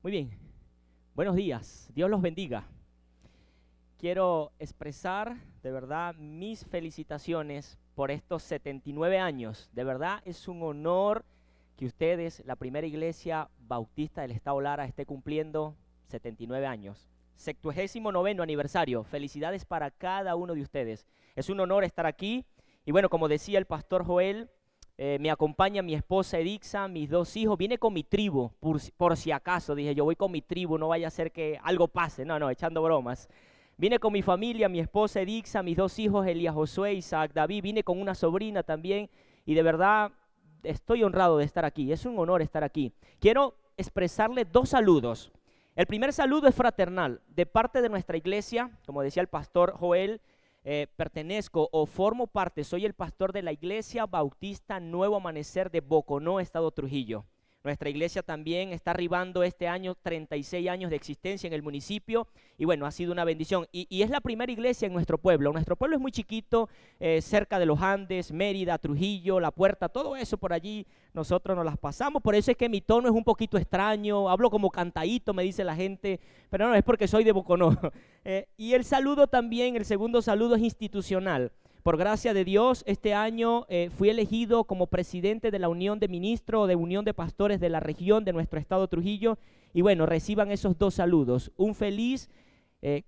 Muy bien, buenos días, Dios los bendiga. Quiero expresar de verdad mis felicitaciones por estos 79 años. De verdad es un honor que ustedes, la primera iglesia bautista del Estado Lara, esté cumpliendo 79 años. 79º aniversario. Felicidades para cada uno de ustedes. Es un honor estar aquí. Y bueno, como decía el pastor Joel, me acompaña mi esposa Edixa, mis dos hijos. Vine con mi tribu, por si acaso. Dije, yo voy con mi tribu, no vaya a ser que algo pase. No, echando bromas. Vine con mi familia, mi esposa Edixa, mis dos hijos, Elías Josué, Isaac, David. Vine con una sobrina también. Y de verdad estoy honrado de estar aquí. Es un honor estar aquí. Quiero expresarle dos saludos. El primer saludo es fraternal. De parte de nuestra iglesia, como decía el pastor Joel, pertenezco o formo parte, soy el pastor de la Iglesia Bautista Nuevo Amanecer de Boconó, Estado Trujillo. Nuestra iglesia también está arribando este año 36 años de existencia en el municipio y bueno, ha sido una bendición. Y es la primera iglesia en nuestro pueblo. Nuestro pueblo es muy chiquito, cerca de los Andes, Mérida, Trujillo, La Puerta, todo eso por allí nosotros nos las pasamos. Por eso es que mi tono es un poquito extraño, hablo como cantadito, me dice la gente, pero no, es porque soy de Boconó. Y el saludo también, el segundo saludo es institucional. Por gracia de Dios, este año fui elegido como presidente de la Unión de Ministros, de Unión de Pastores de la región de nuestro estado Trujillo. Y bueno, reciban esos dos saludos. Un feliz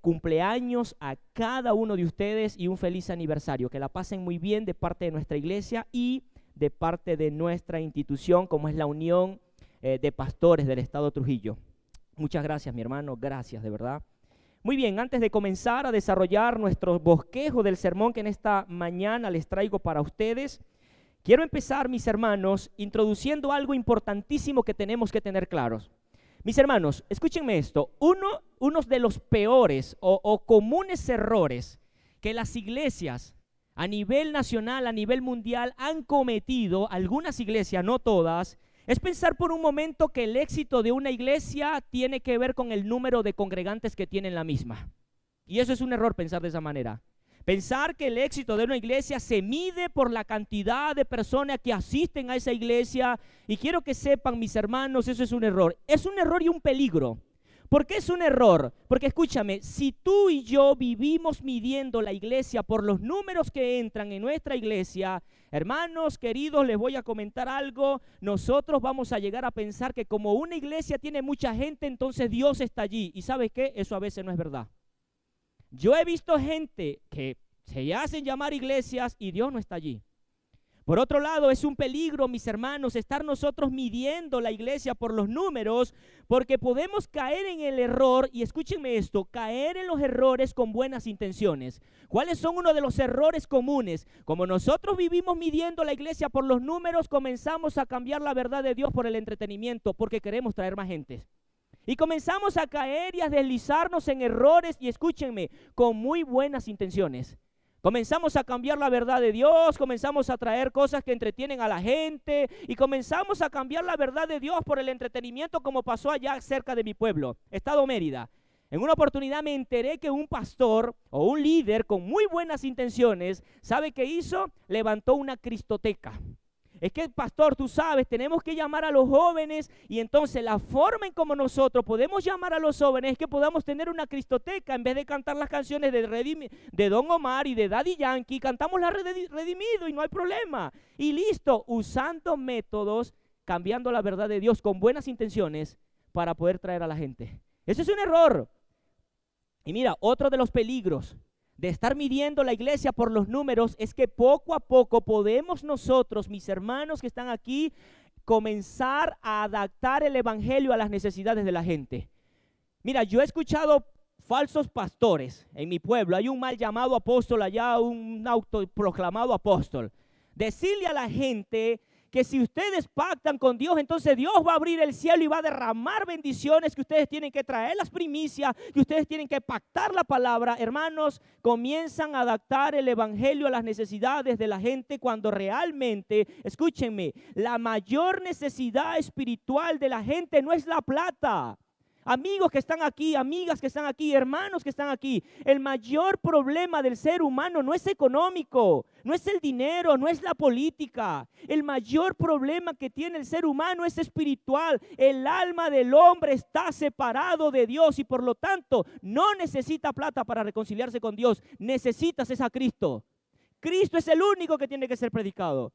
cumpleaños a cada uno de ustedes y un feliz aniversario. Que la pasen muy bien de parte de nuestra iglesia y de parte de nuestra institución, como es la Unión de Pastores del estado Trujillo. Muchas gracias, mi hermano. Gracias, de verdad. Muy bien, antes de comenzar a desarrollar nuestro bosquejo del sermón que en esta mañana les traigo para ustedes, quiero empezar, mis hermanos, introduciendo algo importantísimo que tenemos que tener claros. Mis hermanos, escúchenme esto, uno de los peores o comunes errores que las iglesias a nivel nacional, a nivel mundial han cometido, algunas iglesias, no todas, es pensar por un momento que el éxito de una iglesia tiene que ver con el número de congregantes que tiene la misma. Y eso es un error pensar de esa manera. Pensar que el éxito de una iglesia se mide por la cantidad de personas que asisten a esa iglesia. Y quiero que sepan, mis hermanos, eso es un error. Es un error y un peligro. ¿Por qué es un error? Porque escúchame, si tú y yo vivimos midiendo la iglesia por los números que entran en nuestra iglesia, hermanos queridos, les voy a comentar algo. Nosotros vamos a llegar a pensar que como una iglesia tiene mucha gente, entonces Dios está allí. ¿Y sabes qué? Eso a veces no es verdad. Yo he visto gente que se hacen llamar iglesias y Dios no está allí. Por otro lado, es un peligro, mis hermanos, estar nosotros midiendo la iglesia por los números, porque podemos caer en el error, y escúchenme esto, caer en los errores con buenas intenciones. ¿Cuáles son uno de los errores comunes? Como nosotros vivimos midiendo la iglesia por los números, comenzamos a cambiar la verdad de Dios por el entretenimiento, porque queremos traer más gente. Y comenzamos a caer y a deslizarnos en errores, y escúchenme, con muy buenas intenciones. Comenzamos a cambiar la verdad de Dios, comenzamos a traer cosas que entretienen a la gente y comenzamos a cambiar la verdad de Dios por el entretenimiento, como pasó allá cerca de mi pueblo, Estado Mérida. En una oportunidad me enteré que un pastor o un líder con muy buenas intenciones, ¿sabe qué hizo? Levantó una cristoteca. Es que, pastor, tú sabes, tenemos que llamar a los jóvenes y entonces la forma en como nosotros podemos llamar a los jóvenes es que podamos tener una cristoteca. En vez de cantar las canciones de Don Omar y de Daddy Yankee, cantamos la Redimido y no hay problema. Y listo, usando métodos, cambiando la verdad de Dios con buenas intenciones para poder traer a la gente. Ese es un error. Y mira, otro de los peligros de estar midiendo la iglesia por los números es que poco a poco podemos nosotros, mis hermanos que están aquí, comenzar a adaptar el evangelio a las necesidades de la gente. Mira, yo he escuchado falsos pastores en mi pueblo. Hay un mal llamado apóstol allá, un autoproclamado apóstol. Decirle a la gente que si ustedes pactan con Dios, entonces Dios va a abrir el cielo y va a derramar bendiciones, que ustedes tienen que traer las primicias, que ustedes tienen que pactar la palabra. Hermanos, comienzan a adaptar el evangelio a las necesidades de la gente cuando realmente, escúchenme, la mayor necesidad espiritual de la gente no es la plata. Amigos que están aquí, amigas que están aquí, hermanos que están aquí, el mayor problema del ser humano no es económico, no es el dinero, no es la política. El mayor problema que tiene el ser humano es espiritual. El alma del hombre está separado de Dios y por lo tanto no necesita plata para reconciliarse con Dios. Necesitas es a Cristo. Cristo es el único que tiene que ser predicado.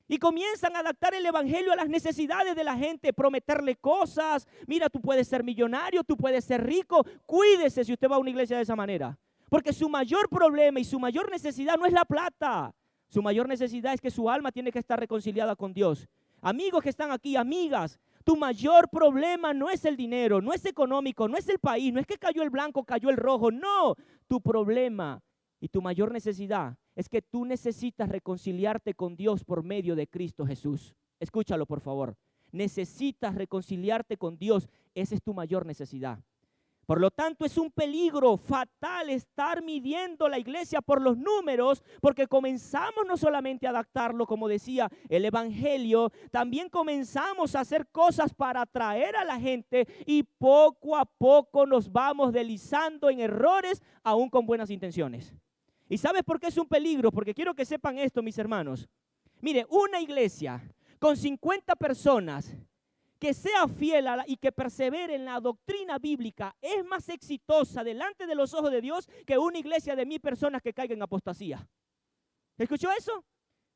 Y comienzan a adaptar el evangelio a las necesidades de la gente, prometerle cosas. Mira, tú puedes ser millonario, tú puedes ser rico. Cuídese si usted va a una iglesia de esa manera. Porque su mayor problema y su mayor necesidad no es la plata. Su mayor necesidad es que su alma tiene que estar reconciliada con Dios. Amigos que están aquí, amigas, tu mayor problema no es el dinero, no es económico, no es el país, no es que cayó el blanco, cayó el rojo. No, tu problema y tu mayor necesidad es que tú necesitas reconciliarte con Dios por medio de Cristo Jesús. Escúchalo, por favor. Necesitas reconciliarte con Dios. Esa es tu mayor necesidad. Por lo tanto, es un peligro fatal estar midiendo la iglesia por los números, porque comenzamos no solamente a adaptarlo, como decía el evangelio, también comenzamos a hacer cosas para atraer a la gente y poco a poco nos vamos deslizando en errores, aún con buenas intenciones. ¿Y sabes por qué es un peligro? Porque quiero que sepan esto, mis hermanos. Mire, una iglesia con 50 personas que sea fiel y que persevere en la doctrina bíblica es más exitosa delante de los ojos de Dios que una iglesia de 1000 personas que caiga en apostasía. ¿Escuchó eso?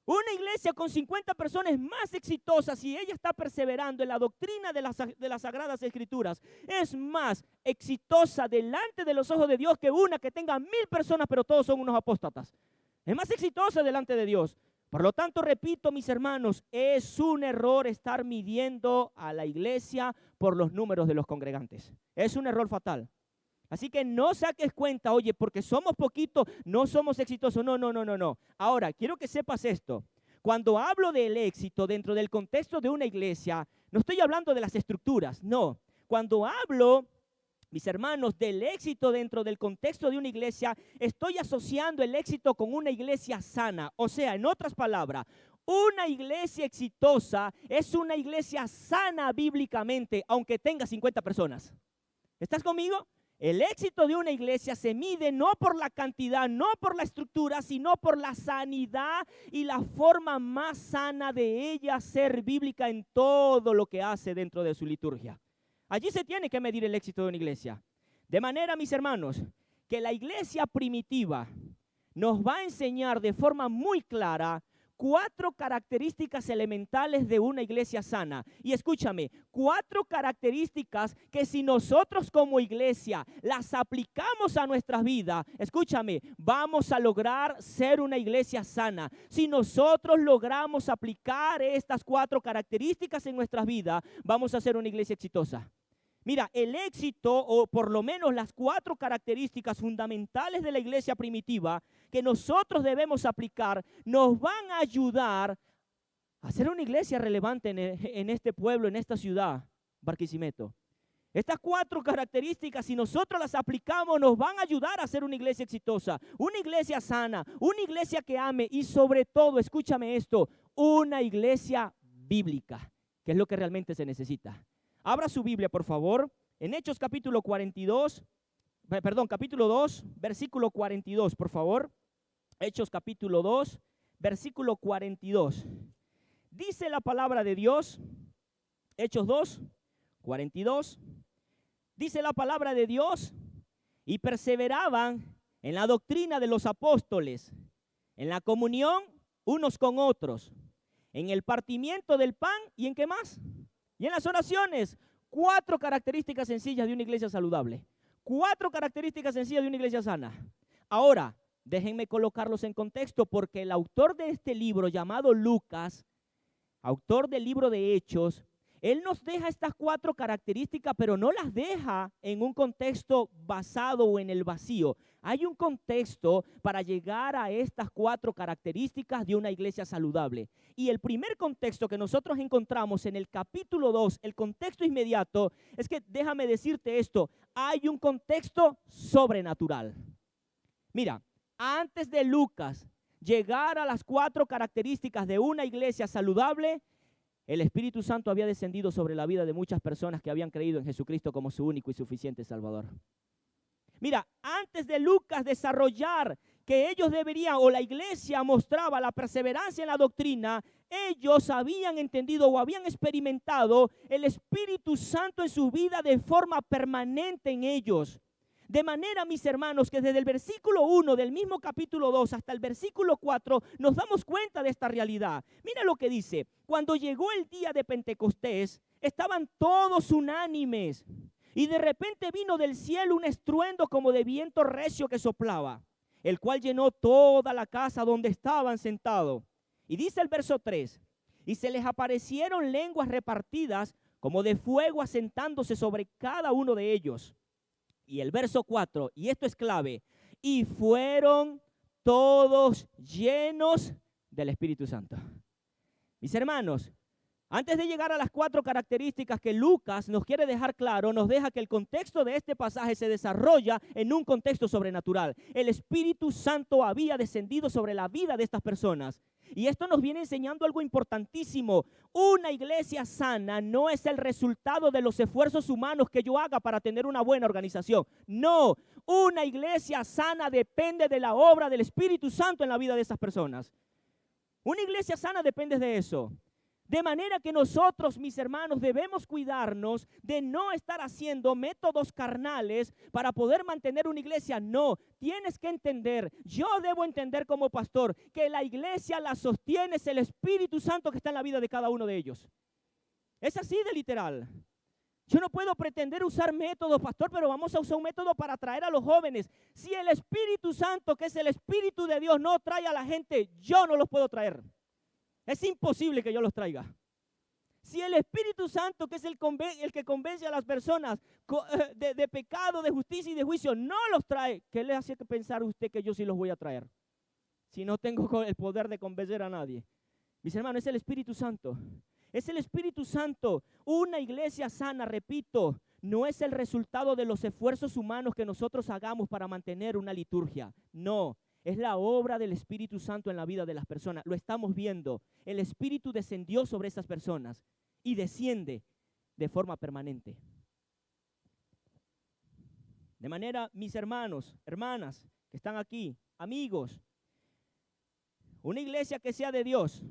Una iglesia con 50 personas es más exitosa si ella está perseverando en la doctrina de las Sagradas Escrituras. Es más exitosa delante de los ojos de Dios que una que tenga 1000 personas, pero todos son unos apóstatas. Es más exitosa delante de Dios. Por lo tanto, repito, mis hermanos, es un error estar midiendo a la iglesia por los números de los congregantes. Es un error fatal. Así que no saques cuenta, oye, porque somos poquitos, no somos exitosos. No. Ahora, quiero que sepas esto. Cuando hablo del éxito dentro del contexto de una iglesia, no estoy hablando de las estructuras, no. Cuando hablo, mis hermanos, del éxito dentro del contexto de una iglesia, estoy asociando el éxito con una iglesia sana. O sea, en otras palabras, una iglesia exitosa es una iglesia sana bíblicamente, aunque tenga 50 personas. ¿Estás conmigo? El éxito de una iglesia se mide no por la cantidad, no por la estructura, sino por la sanidad y la forma más sana de ella ser bíblica en todo lo que hace dentro de su liturgia. Allí se tiene que medir el éxito de una iglesia. De manera, mis hermanos, que la iglesia primitiva nos va a enseñar de forma muy clara 4 características elementales de una iglesia sana. Y escúchame, 4 características que si nosotros como iglesia las aplicamos a nuestras vidas, escúchame, vamos a lograr ser una iglesia sana. Si nosotros logramos aplicar estas 4 características en nuestras vidas, vamos a ser una iglesia exitosa. Mira, el éxito, o por lo menos las 4 características fundamentales de la iglesia primitiva que nosotros debemos aplicar, nos van a ayudar a ser una iglesia relevante en este pueblo, en esta ciudad, Barquisimeto. Estas 4 características, si nosotros las aplicamos, nos van a ayudar a ser una iglesia exitosa, una iglesia sana, una iglesia que ame y sobre todo, escúchame esto, una iglesia bíblica, que es lo que realmente se necesita. Abra su Biblia, por favor, en Hechos capítulo 2, versículo 42, por favor. Hechos capítulo 2, versículo 42. Dice la palabra de Dios, Hechos 2, 42. Dice la palabra de Dios, y perseveraban en la doctrina de los apóstoles, en la comunión unos con otros, en el partimiento del pan y en qué más. Y en las oraciones, 4 características sencillas de una iglesia saludable. 4 características sencillas de una iglesia sana. Ahora, déjenme colocarlos en contexto porque el autor de este libro llamado Lucas, autor del libro de Hechos, él nos deja estas 4 características, pero no las deja en un contexto basado o en el vacío. Hay un contexto para llegar a estas 4 características de una iglesia saludable. Y el primer contexto que nosotros encontramos en el capítulo 2, el contexto inmediato, es que déjame decirte esto, hay un contexto sobrenatural. Mira, antes de Lucas llegar a las 4 características de una iglesia saludable, el Espíritu Santo había descendido sobre la vida de muchas personas que habían creído en Jesucristo como su único y suficiente Salvador. Mira, antes de Lucas desarrollar que ellos deberían, o la iglesia mostraba la perseverancia en la doctrina, ellos habían entendido o habían experimentado el Espíritu Santo en su vida de forma permanente en ellos. De manera, mis hermanos, que desde el versículo 1 del mismo capítulo 2 hasta el versículo 4 nos damos cuenta de esta realidad. Mira lo que dice: cuando llegó el día de Pentecostés, estaban todos unánimes. Y de repente vino del cielo un estruendo como de viento recio que soplaba, el cual llenó toda la casa donde estaban sentados. Y dice el verso 3, y se les aparecieron lenguas repartidas como de fuego asentándose sobre cada uno de ellos. Y el verso 4, y esto es clave, y fueron todos llenos del Espíritu Santo. Mis hermanos, antes de llegar a las 4 características que Lucas nos quiere dejar claro, nos deja que el contexto de este pasaje se desarrolla en un contexto sobrenatural. El Espíritu Santo había descendido sobre la vida de estas personas. Y esto nos viene enseñando algo importantísimo. Una iglesia sana no es el resultado de los esfuerzos humanos que yo haga para tener una buena organización. No, una iglesia sana depende de la obra del Espíritu Santo en la vida de esas personas. Una iglesia sana depende de eso. De manera que nosotros, mis hermanos, debemos cuidarnos de no estar haciendo métodos carnales para poder mantener una iglesia. No, tienes que entender, yo debo entender como pastor, que la iglesia la sostiene es el Espíritu Santo que está en la vida de cada uno de ellos. Es así de literal. Yo no puedo pretender usar métodos, pastor, pero vamos a usar un método para atraer a los jóvenes. Si el Espíritu Santo, que es el Espíritu de Dios, no trae a la gente, yo no los puedo traer. Es imposible que yo los traiga. Si el Espíritu Santo, que es el que convence a las personas de pecado, de justicia y de juicio, no los trae, ¿qué le hace pensar usted que yo sí los voy a traer? Si no tengo el poder de convencer a nadie. Mis hermanos, es el Espíritu Santo. Es el Espíritu Santo. Una iglesia sana, repito, no es el resultado de los esfuerzos humanos que nosotros hagamos para mantener una liturgia. No. Es la obra del Espíritu Santo en la vida de las personas. Lo estamos viendo. El Espíritu descendió sobre esas personas y desciende de forma permanente. De manera, mis hermanos, hermanas que están aquí, amigos, una iglesia que sea de Dios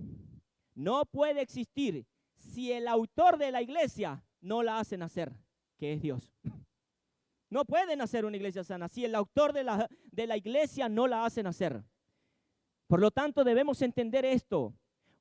no puede existir si el autor de la iglesia no la hace nacer, que es Dios. No puede nacer una iglesia sana si el autor de la iglesia no la hace nacer. Por lo tanto, debemos entender esto.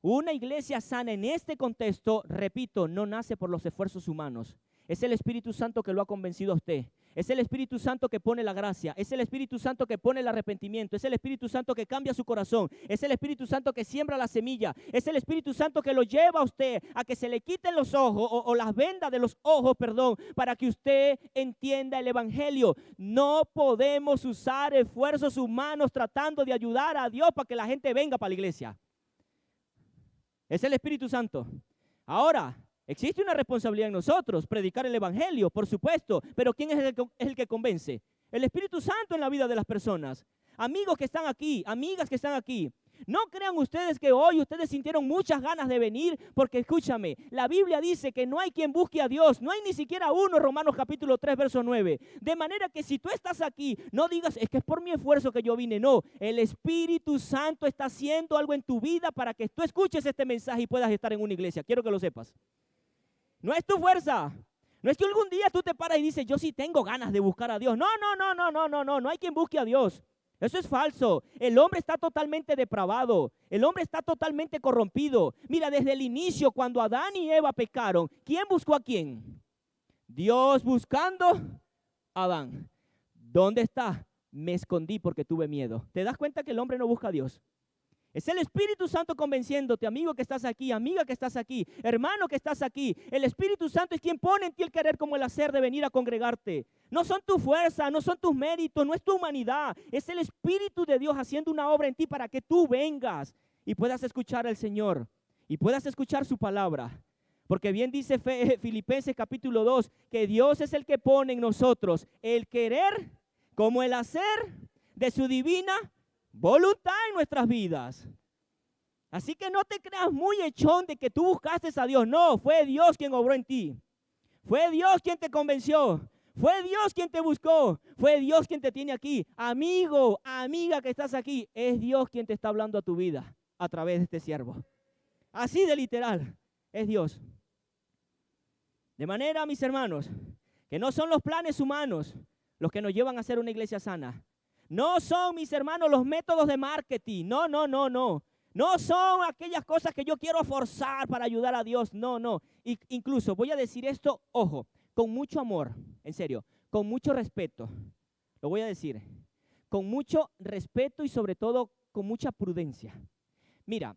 Una iglesia sana en este contexto, repito, no nace por los esfuerzos humanos. Es el Espíritu Santo que lo ha convencido a usted. Es el Espíritu Santo que pone la gracia. Es el Espíritu Santo que pone el arrepentimiento. Es el Espíritu Santo que cambia su corazón. Es el Espíritu Santo que siembra la semilla. Es el Espíritu Santo que lo lleva a usted a que se le quiten los ojos o las vendas de los ojos, para que usted entienda el Evangelio. No podemos usar esfuerzos humanos tratando de ayudar a Dios para que la gente venga para la iglesia. Es el Espíritu Santo. Ahora, existe una responsabilidad en nosotros, predicar el Evangelio, por supuesto, pero ¿quién es el que convence? El Espíritu Santo en la vida de las personas. Amigos que están aquí, amigas que están aquí, no crean ustedes que hoy ustedes sintieron muchas ganas de venir, porque escúchame, la Biblia dice que no hay quien busque a Dios, no hay ni siquiera uno, Romanos capítulo 3, verso 9. De manera que si tú estás aquí, no digas, es que es por mi esfuerzo que yo vine. No, el Espíritu Santo está haciendo algo en tu vida para que tú escuches este mensaje y puedas estar en una iglesia. Quiero que lo sepas. No es tu fuerza. No es que algún día tú te paras y dices, yo sí tengo ganas de buscar a Dios. No hay quien busque a Dios. Eso es falso. El hombre está totalmente depravado. El hombre está totalmente corrompido. Mira, desde el inicio, cuando Adán y Eva pecaron, ¿quién buscó a quién? Dios buscando a Adán. ¿Dónde está? Me escondí porque tuve miedo. ¿Te das cuenta que el hombre no busca a Dios? Es el Espíritu Santo convenciéndote, amigo que estás aquí, amiga que estás aquí, hermano que estás aquí. El Espíritu Santo es quien pone en ti el querer como el hacer de venir a congregarte. No son tu fuerza, no son tus méritos, no es tu humanidad. Es el Espíritu de Dios haciendo una obra en ti para que tú vengas y puedas escuchar al Señor y puedas escuchar su palabra. Porque bien dice Filipenses capítulo 2, que Dios es el que pone en nosotros el querer como el hacer de su divina voluntad en nuestras vidas. Así que no te creas muy echón de que tú buscaste a Dios. No, fue Dios quien obró en ti. Fue Dios quien te convenció. Fue Dios quien te buscó. Fue Dios quien te tiene aquí. Amigo, amiga que estás aquí, es Dios quien te está hablando a tu vida a través de este siervo. Así de literal, es Dios. De manera, mis hermanos, que no son los planes humanos los que nos llevan a ser una iglesia sana. No son, mis hermanos, los métodos de marketing. No. No son aquellas cosas que yo quiero forzar para ayudar a Dios. No. Incluso voy a decir esto, ojo, con mucho amor, en serio, con mucho respeto. Lo voy a decir, con mucho respeto y sobre todo con mucha prudencia. Mira,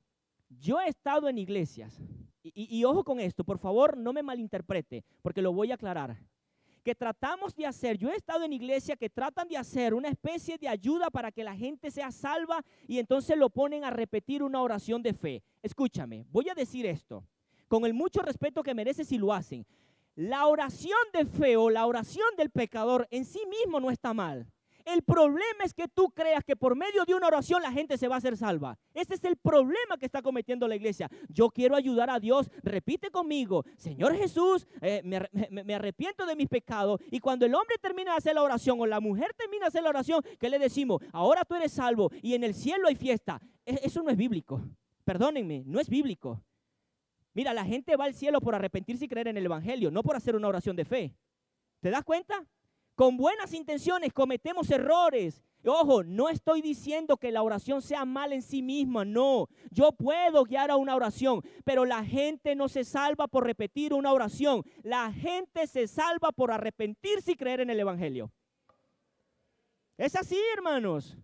yo he estado en iglesias, y ojo con esto, por favor no me malinterprete, porque lo voy a aclarar. Que tratamos de hacer, yo he estado en iglesia que tratan de hacer una especie de ayuda para que la gente sea salva y entonces lo ponen a repetir una oración de fe. Escúchame, voy a decir esto, con el mucho respeto que merece si lo hacen. La oración de fe o la oración del pecador en sí mismo no está mal. El problema es que tú creas que por medio de una oración la gente se va a hacer salva. Ese es el problema que está cometiendo la iglesia. Yo quiero ayudar a Dios. Repite conmigo, Señor Jesús, me arrepiento de mis pecados. Y cuando el hombre termina de hacer la oración o la mujer termina de hacer la oración, ¿qué le decimos? Ahora tú eres salvo y en el cielo hay fiesta. Eso no es bíblico. Perdónenme, no es bíblico. Mira, la gente va al cielo por arrepentirse y creer en el evangelio, no por hacer una oración de fe. ¿Te das cuenta? Con buenas intenciones cometemos errores. Ojo, no estoy diciendo que la oración sea mala en sí misma, no. Yo puedo guiar a una oración, pero la gente no se salva por repetir una oración. La gente se salva por arrepentirse y creer en el evangelio. Es así, hermanos.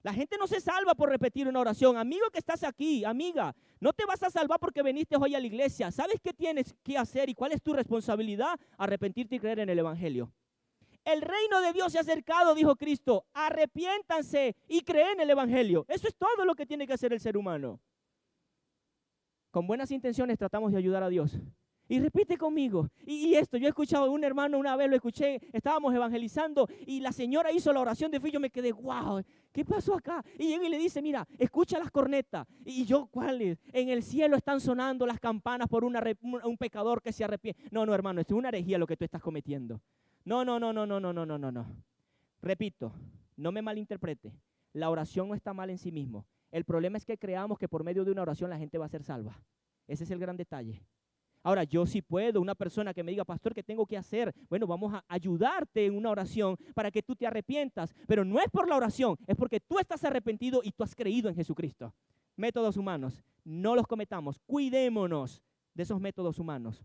La gente no se salva por repetir una oración. Amigo que estás aquí, amiga, no te vas a salvar porque viniste hoy a la iglesia. ¿Sabes qué tienes que hacer y cuál es tu responsabilidad? Arrepentirte y creer en el evangelio. El reino de Dios se ha acercado, dijo Cristo. Arrepiéntanse y creen en el evangelio. Eso es todo lo que tiene que hacer el ser humano. Con buenas intenciones tratamos de ayudar a Dios. Y repite conmigo. Y esto, yo he escuchado a un hermano una vez, lo escuché, estábamos evangelizando y la señora hizo la oración de fe y yo me quedé, wow, ¿qué pasó acá? Y llega y le dice, mira, escucha las cornetas. Y yo, ¿cuáles? En el cielo están sonando las campanas por un pecador que se arrepiente. No, hermano, esto es una herejía lo que tú estás cometiendo. No. Repito, no me malinterprete. La oración no está mal en sí mismo. El problema es que creamos que por medio de una oración la gente va a ser salva. Ese es el gran detalle. Ahora, yo sí puedo, una persona que me diga, pastor, ¿qué tengo que hacer? Bueno, vamos a ayudarte en una oración para que tú te arrepientas, pero no es por la oración, es porque tú estás arrepentido y tú has creído en Jesucristo. Métodos humanos, no los cometamos, cuidémonos de esos métodos humanos.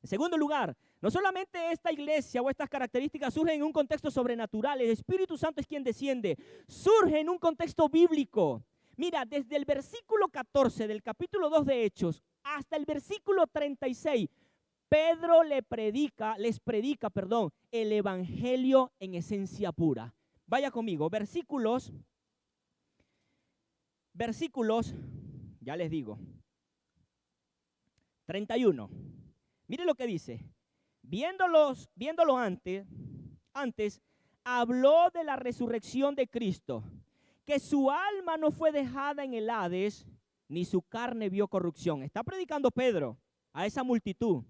En segundo lugar, no solamente esta iglesia o estas características surgen en un contexto sobrenatural, el Espíritu Santo es quien desciende, surge en un contexto bíblico. Mira, desde el versículo 14 del capítulo 2 de Hechos hasta el versículo 36, Pedro les predica, el evangelio en esencia pura. Vaya conmigo, versículos, ya les digo, 31. Mire lo que dice. Viéndolo antes, habló de la resurrección de Cristo, que su alma no fue dejada en el Hades, ni su carne vio corrupción. Está predicando Pedro a esa multitud.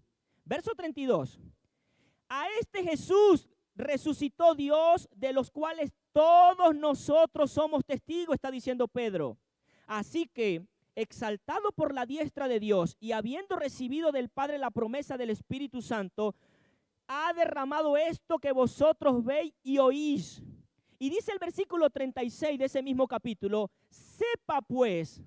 Verso 32. A este Jesús resucitó Dios, de los cuales todos nosotros somos testigos, está diciendo Pedro. Así que, exaltado por la diestra de Dios y habiendo recibido del Padre la promesa del Espíritu Santo, ha derramado esto que vosotros veis y oís. Y dice el versículo 36 de ese mismo capítulo, sepa pues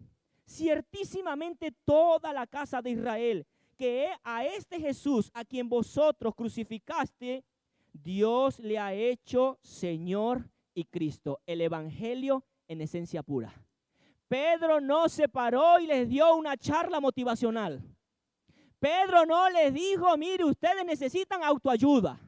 ciertísimamente toda la casa de Israel, que a este Jesús a quien vosotros crucificaste, Dios le ha hecho Señor y Cristo. El evangelio en esencia pura. Pedro no se paró y les dio una charla motivacional. Pedro no les dijo, mire, ustedes necesitan autoayuda.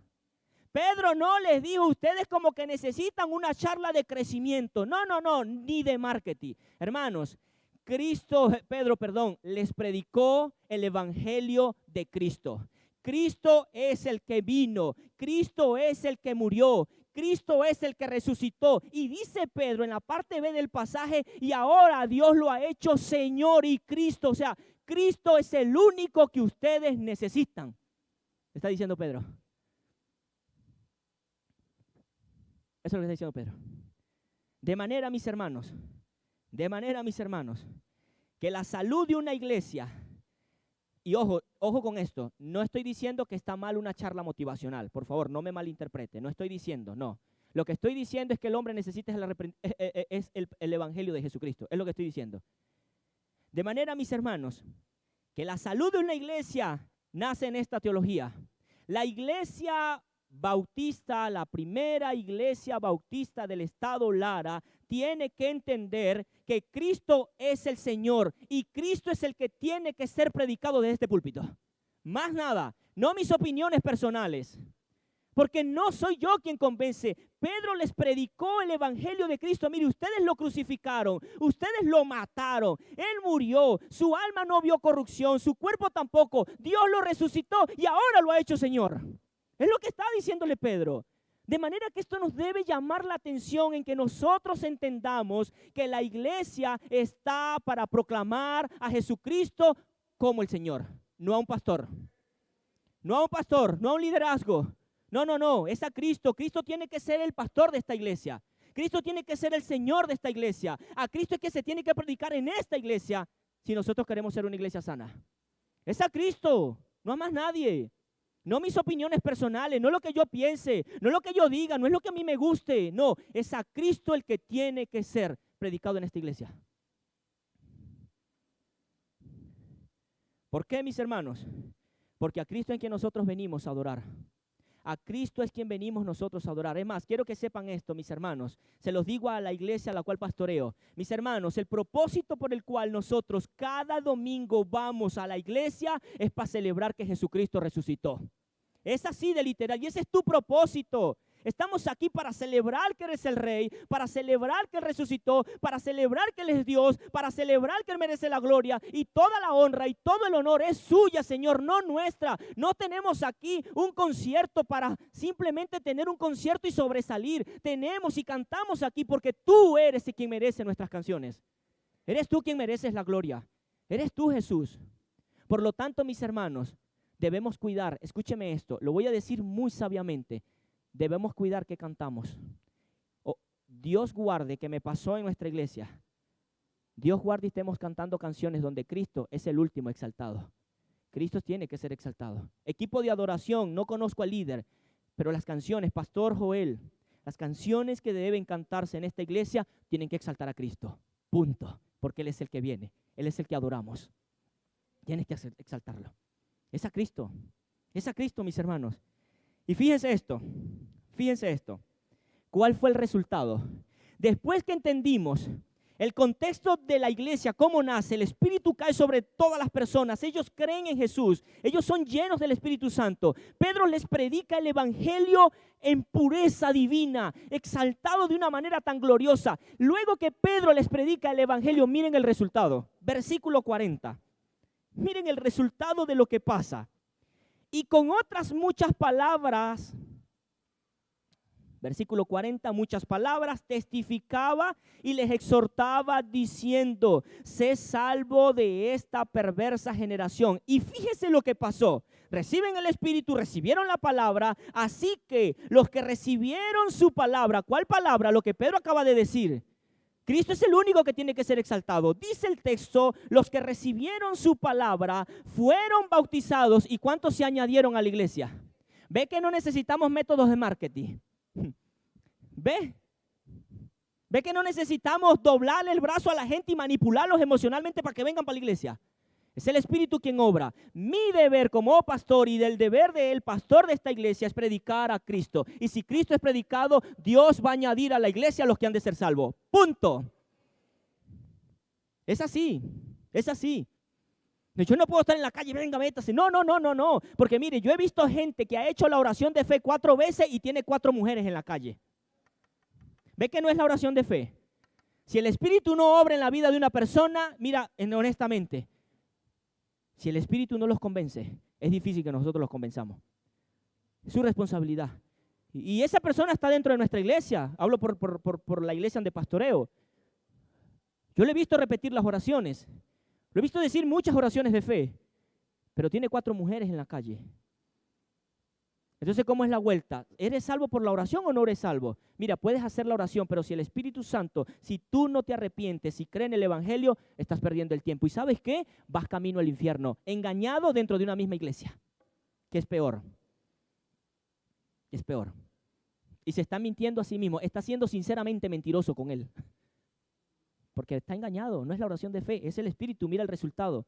Pedro no les dijo, ustedes como que necesitan una charla de crecimiento. No, ni de marketing. Hermanos, Pedro, les predicó el evangelio de Cristo. Cristo es el que vino, Cristo es el que murió, Cristo es el que resucitó. Y dice Pedro en la parte B del pasaje, y ahora Dios lo ha hecho Señor y Cristo. O sea, Cristo es el único que ustedes necesitan. Está diciendo Pedro. Eso es lo que está diciendo Pedro. De manera, mis hermanos, que la salud de una iglesia, y ojo con esto, no estoy diciendo que está mal una charla motivacional, por favor, no me malinterprete, no estoy diciendo, no. Lo que estoy diciendo es que el hombre necesita el evangelio de Jesucristo, es lo que estoy diciendo. De manera, mis hermanos, que la salud de una iglesia nace en esta teología. La iglesia bautista, la primera iglesia bautista del estado Lara, tiene que entender que Cristo es el Señor y Cristo es el que tiene que ser predicado desde este púlpito. Más nada, no mis opiniones personales, porque no soy yo quien convence. Pedro les predicó el evangelio de Cristo. Mire, ustedes lo crucificaron, ustedes lo mataron, Él murió, su alma no vio corrupción, su cuerpo tampoco, Dios lo resucitó y ahora lo ha hecho Señor. Es lo que está diciéndole Pedro. De manera que esto nos debe llamar la atención en que nosotros entendamos que la iglesia está para proclamar a Jesucristo como el Señor, no a un pastor. No a un pastor, no a un liderazgo. No, es a Cristo. Cristo tiene que ser el pastor de esta iglesia. Cristo tiene que ser el Señor de esta iglesia. A Cristo es que se tiene que predicar en esta iglesia si nosotros queremos ser una iglesia sana. Es a Cristo, no a más nadie. No mis opiniones personales, no lo que yo piense, no lo que yo diga, no es lo que a mí me guste. No, es a Cristo el que tiene que ser predicado en esta iglesia. ¿Por qué, mis hermanos? Porque a Cristo es quien nosotros venimos a adorar. A Cristo es quien venimos nosotros a adorar. Es más, quiero que sepan esto, mis hermanos. Se los digo a la iglesia a la cual pastoreo. Mis hermanos, el propósito por el cual nosotros cada domingo vamos a la iglesia es para celebrar que Jesucristo resucitó. Es así de literal y ese es tu propósito. Estamos aquí para celebrar que eres el Rey, para celebrar que Él resucitó, para celebrar que Él es Dios, para celebrar que Él merece la gloria y toda la honra y todo el honor es suya, Señor, no nuestra. No tenemos aquí un concierto para simplemente tener un concierto y sobresalir. Tenemos y cantamos aquí porque tú eres quien merece nuestras canciones. Eres tú quien mereces la gloria. Eres tú, Jesús. Por lo tanto, mis hermanos, debemos cuidar. Escúcheme esto, lo voy a decir muy sabiamente. Debemos cuidar que cantamos. Dios guarde que me pasó en nuestra iglesia. Dios guarde y estemos cantando canciones donde Cristo es el último exaltado. Cristo tiene que ser exaltado. Equipo de adoración, no conozco al líder, pero las canciones, Pastor Joel, las canciones que deben cantarse en esta iglesia tienen que exaltar a Cristo. Punto. Porque Él es el que viene. Él es el que adoramos. Tienes que exaltarlo. Es a Cristo. Es a Cristo, mis hermanos. Y fíjense esto. ¿Cuál fue el resultado? Después que entendimos el contexto de la iglesia, cómo nace, el Espíritu cae sobre todas las personas, ellos creen en Jesús, ellos son llenos del Espíritu Santo. Pedro les predica el Evangelio en pureza divina, exaltado de una manera tan gloriosa. Luego que Pedro les predica el Evangelio, miren el resultado. Versículo 40. Miren el resultado de lo que pasa. Y con otras muchas palabras, versículo 40, muchas palabras testificaba y les exhortaba diciendo, sé salvo de esta perversa generación. Y fíjese lo que pasó. Reciben el Espíritu, recibieron la palabra, así que los que recibieron su palabra, ¿cuál palabra? Lo que Pedro acaba de decir. Cristo es el único que tiene que ser exaltado. Dice el texto, los que recibieron su palabra fueron bautizados. ¿Y cuántos se añadieron a la iglesia? ¿Ve que no necesitamos métodos de marketing? ¿Ve que no necesitamos doblarle el brazo a la gente y manipularlos emocionalmente para que vengan para la iglesia? Es el Espíritu quien obra. Mi deber como pastor y del deber del pastor de esta iglesia es predicar a Cristo. Y si Cristo es predicado, Dios va a añadir a la iglesia a los que han de ser salvos. Punto. Es así. Yo no puedo estar en la calle, venga, métase. No. Porque mire, yo he visto gente que ha hecho la oración de fe 4 veces y tiene 4 mujeres en la calle. ¿Ve que no es la oración de fe? Si el Espíritu no obra en la vida de una persona, mira, honestamente, si el Espíritu no los convence, es difícil que nosotros los convenzamos. Es su responsabilidad. Y esa persona está dentro de nuestra iglesia. Hablo por la iglesia donde pastoreo. Yo le he visto repetir las oraciones. Lo he visto decir muchas oraciones de fe. Pero tiene 4 mujeres en la calle. Entonces, ¿cómo es la vuelta? ¿Eres salvo por la oración o no eres salvo? Mira, puedes hacer la oración, pero si el Espíritu Santo, si tú no te arrepientes, si crees en el Evangelio, estás perdiendo el tiempo. ¿Y sabes qué? Vas camino al infierno, engañado dentro de una misma iglesia. ¿Qué es peor? Es peor. Y se está mintiendo a sí mismo, está siendo sinceramente mentiroso con él. Porque está engañado, no es la oración de fe, es el Espíritu, mira el resultado.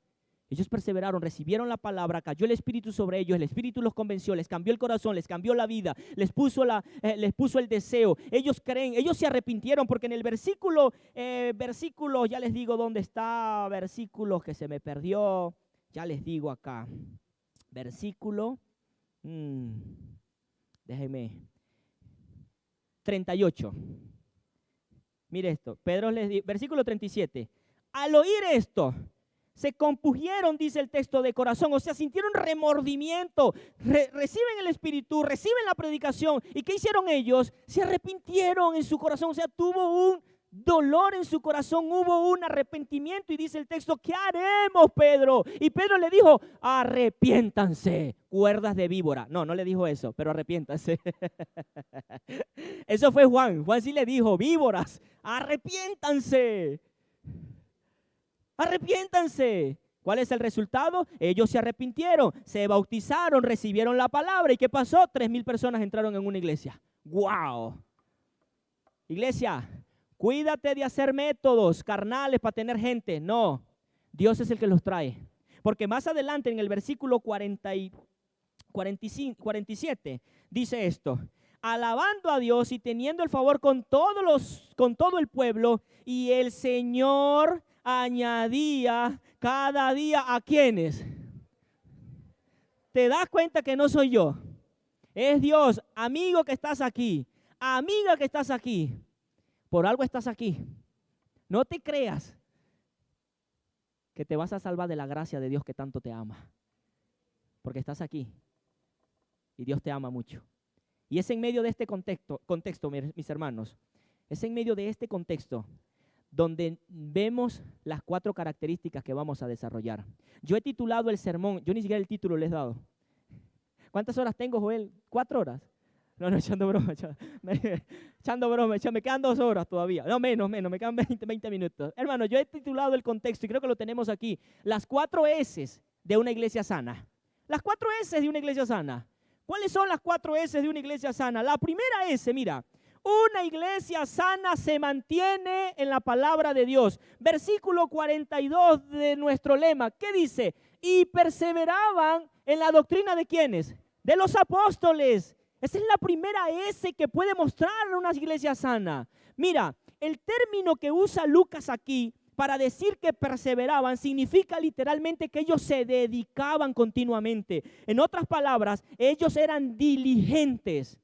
Ellos perseveraron, recibieron la palabra, cayó el Espíritu sobre ellos, el Espíritu los convenció, les cambió el corazón, les cambió la vida, les puso el deseo. Ellos creen, ellos se arrepintieron porque en el versículo, ya les digo dónde está, versículo que se me perdió, ya les digo acá. Versículo, déjeme, 38. Mire esto, Pedro les dijo, versículo 37. Al oír esto, se compungieron, dice el texto, de corazón, o sea, sintieron remordimiento, reciben el Espíritu, reciben la predicación. ¿Y qué hicieron ellos? Se arrepintieron en su corazón, o sea, tuvo un dolor en su corazón, hubo un arrepentimiento. Y dice el texto, ¿qué haremos, Pedro? Y Pedro le dijo, arrepiéntanse, cuerdas de víbora. No le dijo eso, pero arrepiéntanse. Eso fue Juan. Juan sí le dijo, víboras, arrepiéntanse. Arrepiéntanse. ¿Cuál es el resultado? Ellos se arrepintieron, se bautizaron, recibieron la palabra. ¿Y qué pasó? 3,000 personas entraron en una iglesia. ¡Wow! Iglesia, cuídate de hacer métodos carnales para tener gente. No, Dios es el que los trae. Porque más adelante en el versículo 47 dice esto. Alabando a Dios y teniendo el favor con todo el pueblo, y el Señor añadía cada día a quienes. ¿Te das cuenta que no soy yo? Es Dios. Amigo que estás aquí, amiga que estás aquí, por algo estás aquí. No te creas que te vas a salvar de la gracia de Dios que tanto te ama, porque estás aquí y Dios te ama mucho. Y es en medio de este contexto, mis hermanos, es en medio de este contexto donde vemos las 4 características que vamos a desarrollar. Yo he titulado el sermón, yo ni siquiera el título le he dado. ¿Cuántas horas tengo, Joel? 4 horas. No, echando broma, me quedan 2 horas todavía. No, menos, me quedan 20 minutos. Hermano, yo he titulado el contexto y creo que lo tenemos aquí. Las 4 S de una iglesia sana. Las 4 S de una iglesia sana. ¿Cuáles son las 4 S de una iglesia sana? La primera S, mira, una iglesia sana se mantiene en la palabra de Dios. Versículo 42 de nuestro lema, ¿qué dice? Y perseveraban en la doctrina ¿de quiénes? De los apóstoles. Esa es la primera S que puede mostrar una iglesia sana. Mira, el término que usa Lucas aquí para decir que perseveraban significa literalmente que ellos se dedicaban continuamente. En otras palabras, ellos eran diligentes.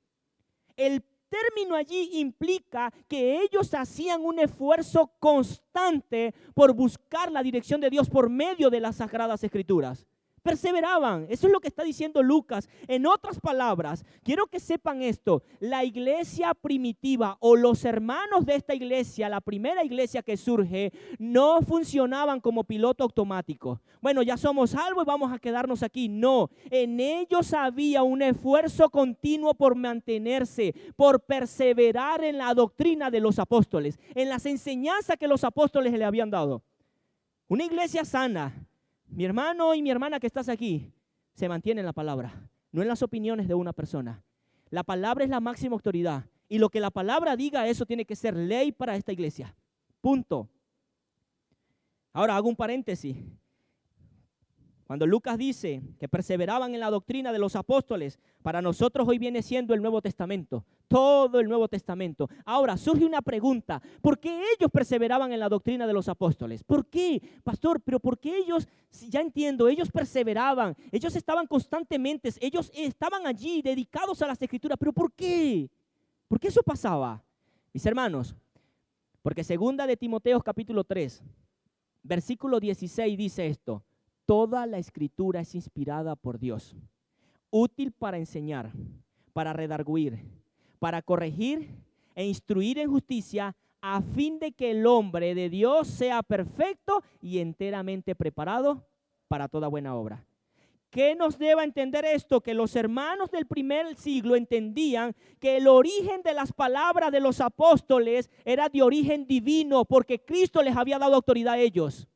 El término allí implica que ellos hacían un esfuerzo constante por buscar la dirección de Dios por medio de las Sagradas Escrituras. Perseveraban, eso es lo que está diciendo Lucas. En otras palabras, quiero que sepan esto, la iglesia primitiva o los hermanos de esta iglesia, la primera iglesia que surge, no funcionaban como piloto automático. Bueno, ya somos salvos y vamos a quedarnos aquí. No, en ellos había un esfuerzo continuo por mantenerse, por perseverar en la doctrina de los apóstoles, en las enseñanzas que los apóstoles le habían dado. Una iglesia sana. Mi hermano y mi hermana que estás aquí, se mantiene en la palabra, no en las opiniones de una persona. La palabra es la máxima autoridad y lo que la palabra diga, eso tiene que ser ley para esta iglesia. Punto. Ahora hago un paréntesis. Cuando Lucas dice que perseveraban en la doctrina de los apóstoles, para nosotros hoy viene siendo el Nuevo Testamento, todo el Nuevo Testamento. Ahora surge una pregunta, ¿por qué ellos perseveraban en la doctrina de los apóstoles? ¿Por qué, pastor? Pero ¿por qué ellos, ya entiendo, ellos perseveraban, ellos estaban constantemente, ellos estaban allí dedicados a las Escrituras, pero ¿por qué? ¿Por qué eso pasaba? Mis hermanos, porque segunda de Timoteo capítulo 3, versículo 16 dice esto. Toda la Escritura es inspirada por Dios, útil para enseñar, para redarguir, para corregir e instruir en justicia, a fin de que el hombre de Dios sea perfecto y enteramente preparado para toda buena obra. ¿Qué nos lleva a entender esto? Que los hermanos del primer siglo entendían que el origen de las palabras de los apóstoles era de origen divino, porque Cristo les había dado autoridad a ellos.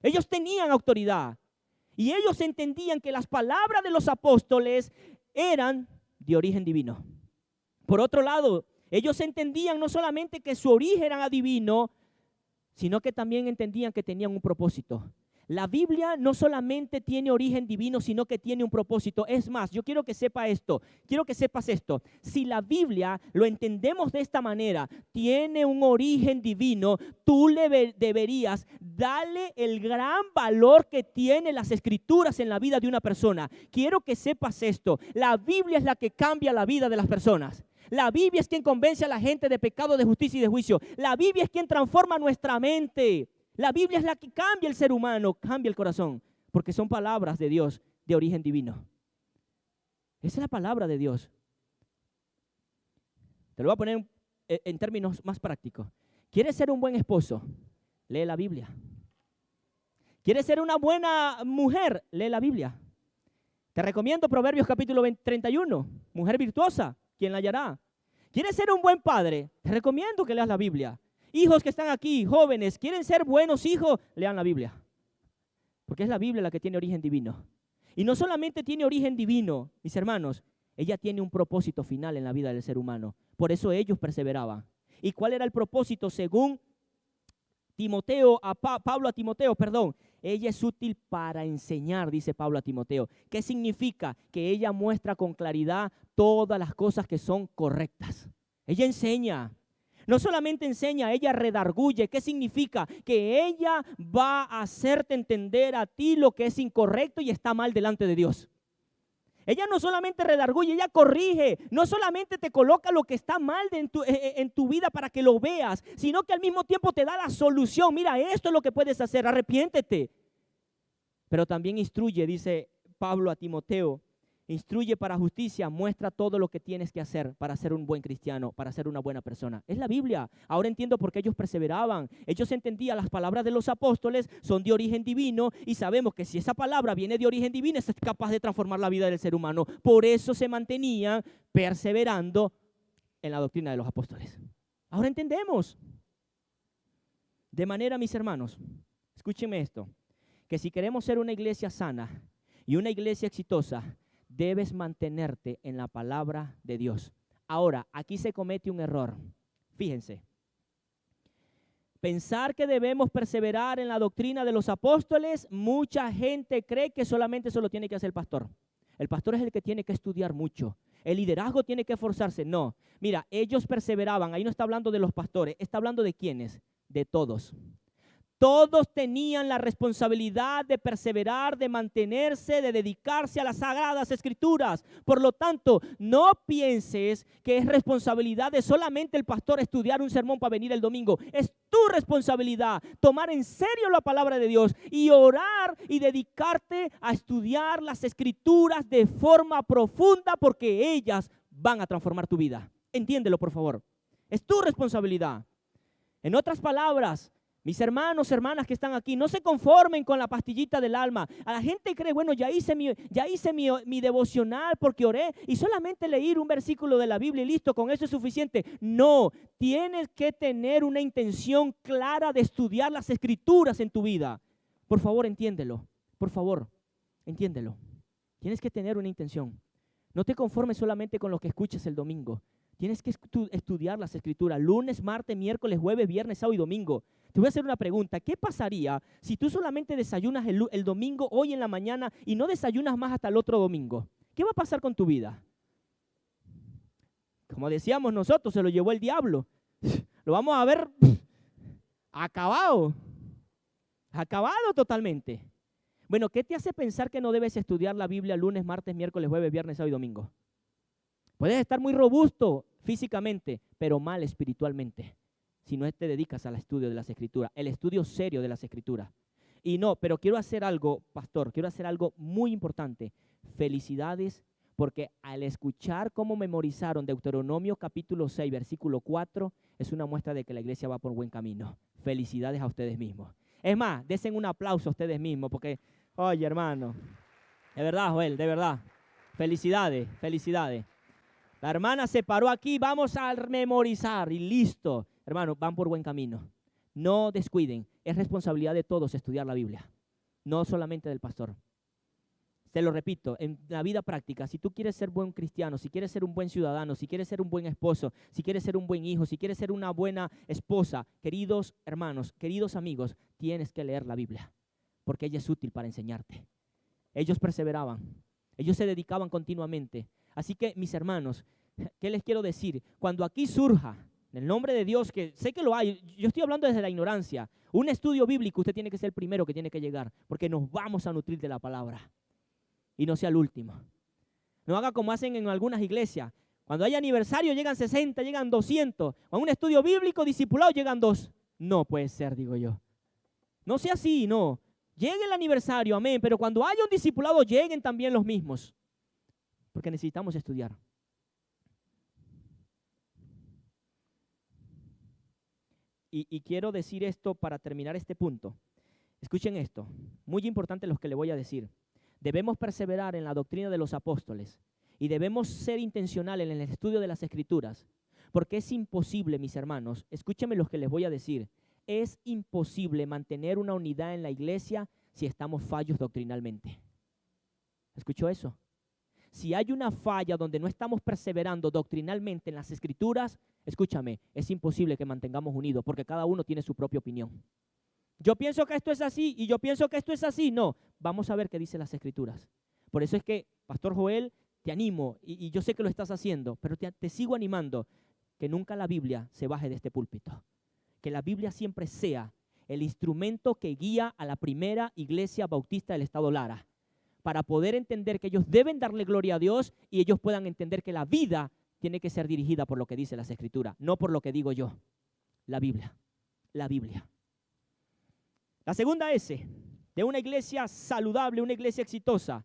Ellos tenían autoridad y ellos entendían que las palabras de los apóstoles eran de origen divino. Por otro lado, ellos entendían no solamente que su origen era divino, sino que también entendían que tenían un propósito. La Biblia no solamente tiene origen divino, sino que tiene un propósito. Es más, yo quiero que sepas esto. Si la Biblia, lo entendemos de esta manera, tiene un origen divino, tú deberías darle el gran valor que tienen las Escrituras en la vida de una persona. Quiero que sepas esto. La Biblia es la que cambia la vida de las personas. La Biblia es quien convence a la gente de pecado, de justicia y de juicio. La Biblia es quien transforma nuestra mente. La Biblia es la que cambia el ser humano, cambia el corazón, porque son palabras de Dios de origen divino. Esa es la palabra de Dios. Te lo voy a poner en términos más prácticos. ¿Quieres ser un buen esposo? Lee la Biblia. ¿Quieres ser una buena mujer? Lee la Biblia. Te recomiendo Proverbios capítulo 31. Mujer virtuosa, ¿quién la hallará? ¿Quieres ser un buen padre? Te recomiendo que leas la Biblia. Hijos que están aquí, jóvenes, ¿quieren ser buenos hijos? Lean la Biblia. Porque es la Biblia la que tiene origen divino. Y no solamente tiene origen divino, mis hermanos, ella tiene un propósito final en la vida del ser humano. Por eso ellos perseveraban. ¿Y cuál era el propósito según Pablo a Timoteo? Ella es útil para enseñar, dice Pablo a Timoteo. ¿Qué significa? Que ella muestra con claridad todas las cosas que son correctas. Ella enseña. No solamente enseña, ella redarguye. ¿Qué significa? Que ella va a hacerte entender a ti lo que es incorrecto y está mal delante de Dios. Ella no solamente redarguye, ella corrige. No solamente te coloca lo que está mal en tu vida para que lo veas, sino que al mismo tiempo te da la solución. Mira, esto es lo que puedes hacer, arrepiéntete. Pero también instruye, dice Pablo a Timoteo. Instruye para justicia, muestra todo lo que tienes que hacer para ser un buen cristiano, para ser una buena persona. Es la Biblia. Ahora entiendo por qué ellos perseveraban. Ellos entendían las palabras de los apóstoles son de origen divino y sabemos que si esa palabra viene de origen divino es capaz de transformar la vida del ser humano. Por eso se mantenían perseverando en la doctrina de los apóstoles. Ahora entendemos. De manera, mis hermanos, escúchenme esto, que si queremos ser una iglesia sana y una iglesia exitosa, debes mantenerte en la palabra de Dios. Ahora, aquí se comete un error. Fíjense. Pensar que debemos perseverar en la doctrina de los apóstoles, mucha gente cree que solamente eso lo tiene que hacer el pastor. El pastor es el que tiene que estudiar mucho. El liderazgo tiene que esforzarse. No. Mira, ellos perseveraban. Ahí no está hablando de los pastores. Está hablando de quiénes. De todos. Todos tenían la responsabilidad de perseverar, de mantenerse, de dedicarse a las sagradas escrituras. Por lo tanto, no pienses que es responsabilidad de solamente el pastor estudiar un sermón para venir el domingo. Es tu responsabilidad tomar en serio la palabra de Dios y orar y dedicarte a estudiar las escrituras de forma profunda porque ellas van a transformar tu vida. Entiéndelo, por favor. Es tu responsabilidad. En otras palabras, mis hermanos, hermanas que están aquí, no se conformen con la pastillita del alma. A la gente cree, bueno, ya hice mi devocional porque oré y solamente leí un versículo de la Biblia y listo, con eso es suficiente. No, tienes que tener una intención clara de estudiar las escrituras en tu vida. Por favor, entiéndelo. Por favor, entiéndelo. Tienes que tener una intención. No te conformes solamente con lo que escuches el domingo. Tienes que estudiar las escrituras lunes, martes, miércoles, jueves, viernes, sábado y domingo. Te voy a hacer una pregunta. ¿Qué pasaría si tú solamente desayunas el domingo, hoy en la mañana, y no desayunas más hasta el otro domingo? ¿Qué va a pasar con tu vida? Como decíamos nosotros, se lo llevó el diablo. Lo vamos a ver acabado. Acabado totalmente. Bueno, ¿qué te hace pensar que no debes estudiar la Biblia lunes, martes, miércoles, jueves, viernes, sábado y domingo? Puedes estar muy robusto físicamente, pero mal espiritualmente, si no te dedicas al estudio de las Escrituras, el estudio serio de las Escrituras. Y no, pero quiero hacer algo, pastor, quiero hacer algo muy importante. Felicidades porque al escuchar cómo memorizaron Deuteronomio capítulo 6, versículo 4, es una muestra de que la iglesia va por buen camino. Felicidades a ustedes mismos. Es más, desen un aplauso a ustedes mismos, porque, oye, hermano, de verdad, Joel, de verdad, felicidades, felicidades. La hermana se paró aquí, vamos a memorizar y listo. Hermano, van por buen camino. No descuiden, es responsabilidad de todos estudiar la Biblia, no solamente del pastor. Te lo repito, en la vida práctica, si tú quieres ser buen cristiano, si quieres ser un buen ciudadano, si quieres ser un buen esposo, si quieres ser un buen hijo, si quieres ser una buena esposa, queridos hermanos, queridos amigos, tienes que leer la Biblia, porque ella es útil para enseñarte. Ellos perseveraban, ellos se dedicaban continuamente. Así que, mis hermanos, ¿qué les quiero decir? Cuando aquí surja, en el nombre de Dios, que sé que lo hay, yo estoy hablando desde la ignorancia, un estudio bíblico, usted tiene que ser el primero que tiene que llegar, porque nos vamos a nutrir de la palabra. Y no sea el último. No haga como hacen en algunas iglesias. Cuando hay aniversario llegan 60, llegan 200. O en un estudio bíblico discipulado llegan 2. No puede ser, digo yo. No sea así, no. Llegue el aniversario, amén, pero cuando haya un discipulado lleguen también los mismos. Porque necesitamos estudiar. Y quiero decir esto para terminar este punto. Escuchen esto, muy importante lo que le voy a decir. Debemos perseverar en la doctrina de los apóstoles y debemos ser intencionales en el estudio de las Escrituras, porque es imposible, mis hermanos, escúchenme lo que les voy a decir, es imposible mantener una unidad en la iglesia si estamos fallos doctrinalmente. ¿Escuchó eso? Si hay una falla donde no estamos perseverando doctrinalmente en las Escrituras, escúchame, es imposible que mantengamos unidos, porque cada uno tiene su propia opinión. Yo pienso que esto es así y yo pienso que esto es así. No, vamos a ver qué dicen las Escrituras. Por eso es que, Pastor Joel, te animo y yo sé que lo estás haciendo, pero te sigo animando que nunca la Biblia se baje de este púlpito. Que la Biblia siempre sea el instrumento que guía a la primera iglesia bautista del estado Lara, para poder entender que ellos deben darle gloria a Dios y ellos puedan entender que la vida tiene que ser dirigida por lo que dice las Escrituras, no por lo que digo yo. La Biblia, la Biblia. La segunda S, de una iglesia saludable, una iglesia exitosa,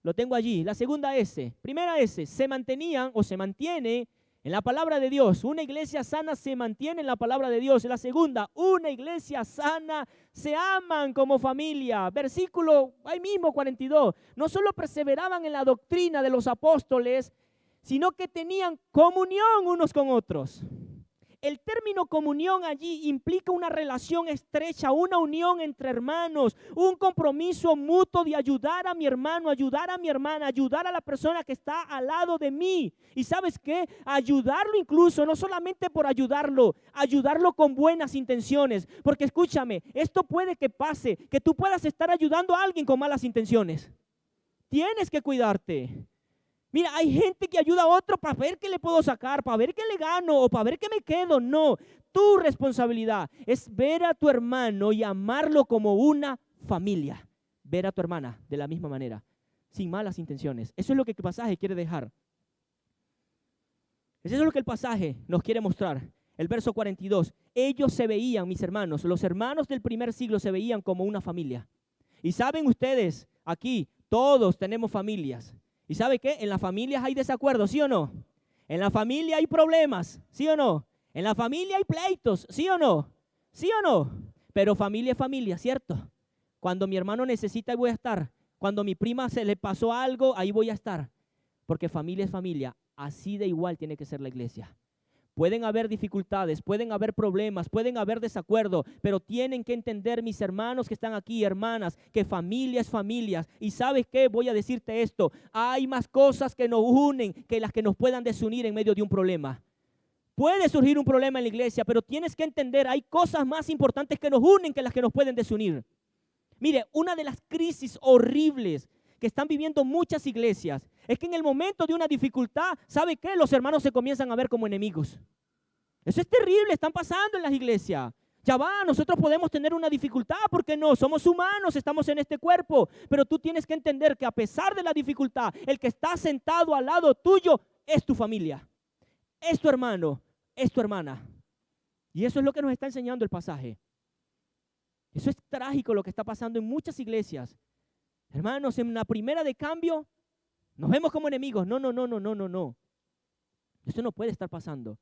lo tengo allí. La segunda S, primera S, se mantenían o se mantiene en la palabra de Dios. Una iglesia sana se mantiene en la palabra de Dios. La segunda, una iglesia sana se aman como familia. Versículo ahí mismo 42. No solo perseveraban en la doctrina de los apóstoles, sino que tenían comunión unos con otros. El término comunión allí implica una relación estrecha, una unión entre hermanos, un compromiso mutuo de ayudar a mi hermano, ayudar a mi hermana, ayudar a la persona que está al lado de mí. ¿Y sabes qué? Ayudarlo incluso, no solamente por ayudarlo con buenas intenciones. Porque escúchame, esto puede que pase, que tú puedas estar ayudando a alguien con malas intenciones. Tienes que cuidarte. Mira, hay gente que ayuda a otro para ver qué le puedo sacar, para ver qué le gano o para ver qué me quedo. No, tu responsabilidad es ver a tu hermano y amarlo como una familia. Ver a tu hermana de la misma manera, sin malas intenciones. Eso es lo que el pasaje quiere dejar. Eso es lo que el pasaje nos quiere mostrar. El verso 42. Ellos se veían, mis hermanos, los hermanos del primer siglo se veían como una familia. Y saben ustedes, aquí todos tenemos familias. ¿Y sabe qué? En las familias hay desacuerdos, ¿sí o no? En la familia hay problemas, ¿sí o no? En la familia hay pleitos, ¿sí o no? ¿Sí o no? Pero familia es familia, ¿cierto? Cuando mi hermano necesita, ahí voy a estar. Cuando mi prima se le pasó algo, ahí voy a estar. Porque familia es familia. Así de igual tiene que ser la iglesia. Pueden haber dificultades, pueden haber problemas, pueden haber desacuerdos, pero tienen que entender, mis hermanos que están aquí, hermanas, que familia es familia. Y ¿sabes qué? Voy a decirte esto. Hay más cosas que nos unen que las que nos puedan desunir en medio de un problema. Puede surgir un problema en la iglesia, pero tienes que entender, hay cosas más importantes que nos unen que las que nos pueden desunir. Mire, una de las crisis horribles que están viviendo muchas iglesias es que en el momento de una dificultad, ¿sabe qué? Los hermanos se comienzan a ver como enemigos. Eso es terrible, están pasando en las iglesias. Ya va, nosotros podemos tener una dificultad, ¿por qué no? Somos humanos, estamos en este cuerpo, pero tú tienes que entender que a pesar de la dificultad, el que está sentado al lado tuyo es tu familia, es tu hermano, es tu hermana. Y eso es lo que nos está enseñando el pasaje. Eso es trágico lo que está pasando en muchas iglesias. Hermanos, en la primera de cambio, Nos vemos como enemigos. No, no, no, no, no, no, no. Eso no puede estar pasando.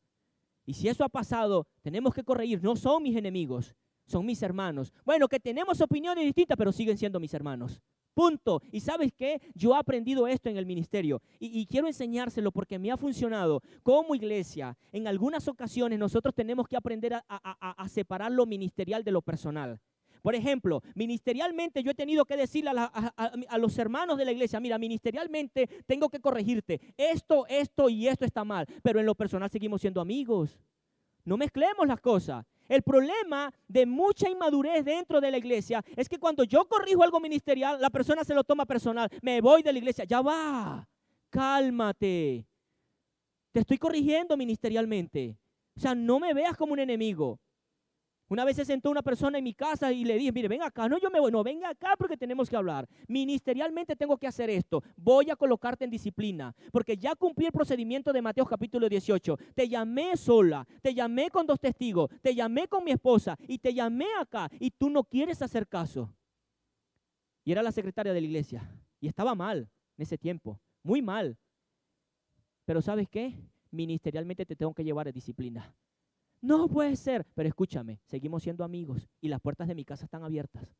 Y si eso ha pasado, tenemos que corregir. No son mis enemigos, son mis hermanos. Bueno, que tenemos opiniones distintas, pero siguen siendo mis hermanos. Punto. ¿Y sabes qué? Yo he aprendido esto en el ministerio y quiero enseñárselo porque me ha funcionado. Como iglesia, en algunas ocasiones nosotros tenemos que aprender a separar lo ministerial de lo personal. Por ejemplo, ministerialmente yo he tenido que decirle a los hermanos de la iglesia, mira, ministerialmente tengo que corregirte. Esto y esto está mal, pero en lo personal seguimos siendo amigos. No mezclemos las cosas. El problema de mucha inmadurez dentro de la iglesia es que cuando yo corrijo algo ministerial, la persona se lo toma personal. Me voy de la iglesia. Ya va. Cálmate. Te estoy corrigiendo ministerialmente. O sea, no me veas como un enemigo. Una vez se sentó una persona en mi casa y le dije, mire, ven acá. No, yo me voy. No, venga acá porque tenemos que hablar. Ministerialmente tengo que hacer esto. Voy a colocarte en disciplina. Porque ya cumplí el procedimiento de Mateo capítulo 18. Te llamé sola. Te llamé con 2 testigos. Te llamé con mi esposa. Y te llamé acá. Y tú no quieres hacer caso. Y era la secretaria de la iglesia. Y estaba mal en ese tiempo. Muy mal. Pero ¿sabes qué? Ministerialmente te tengo que llevar a disciplina. No puede ser, pero escúchame, seguimos siendo amigos y las puertas de mi casa están abiertas.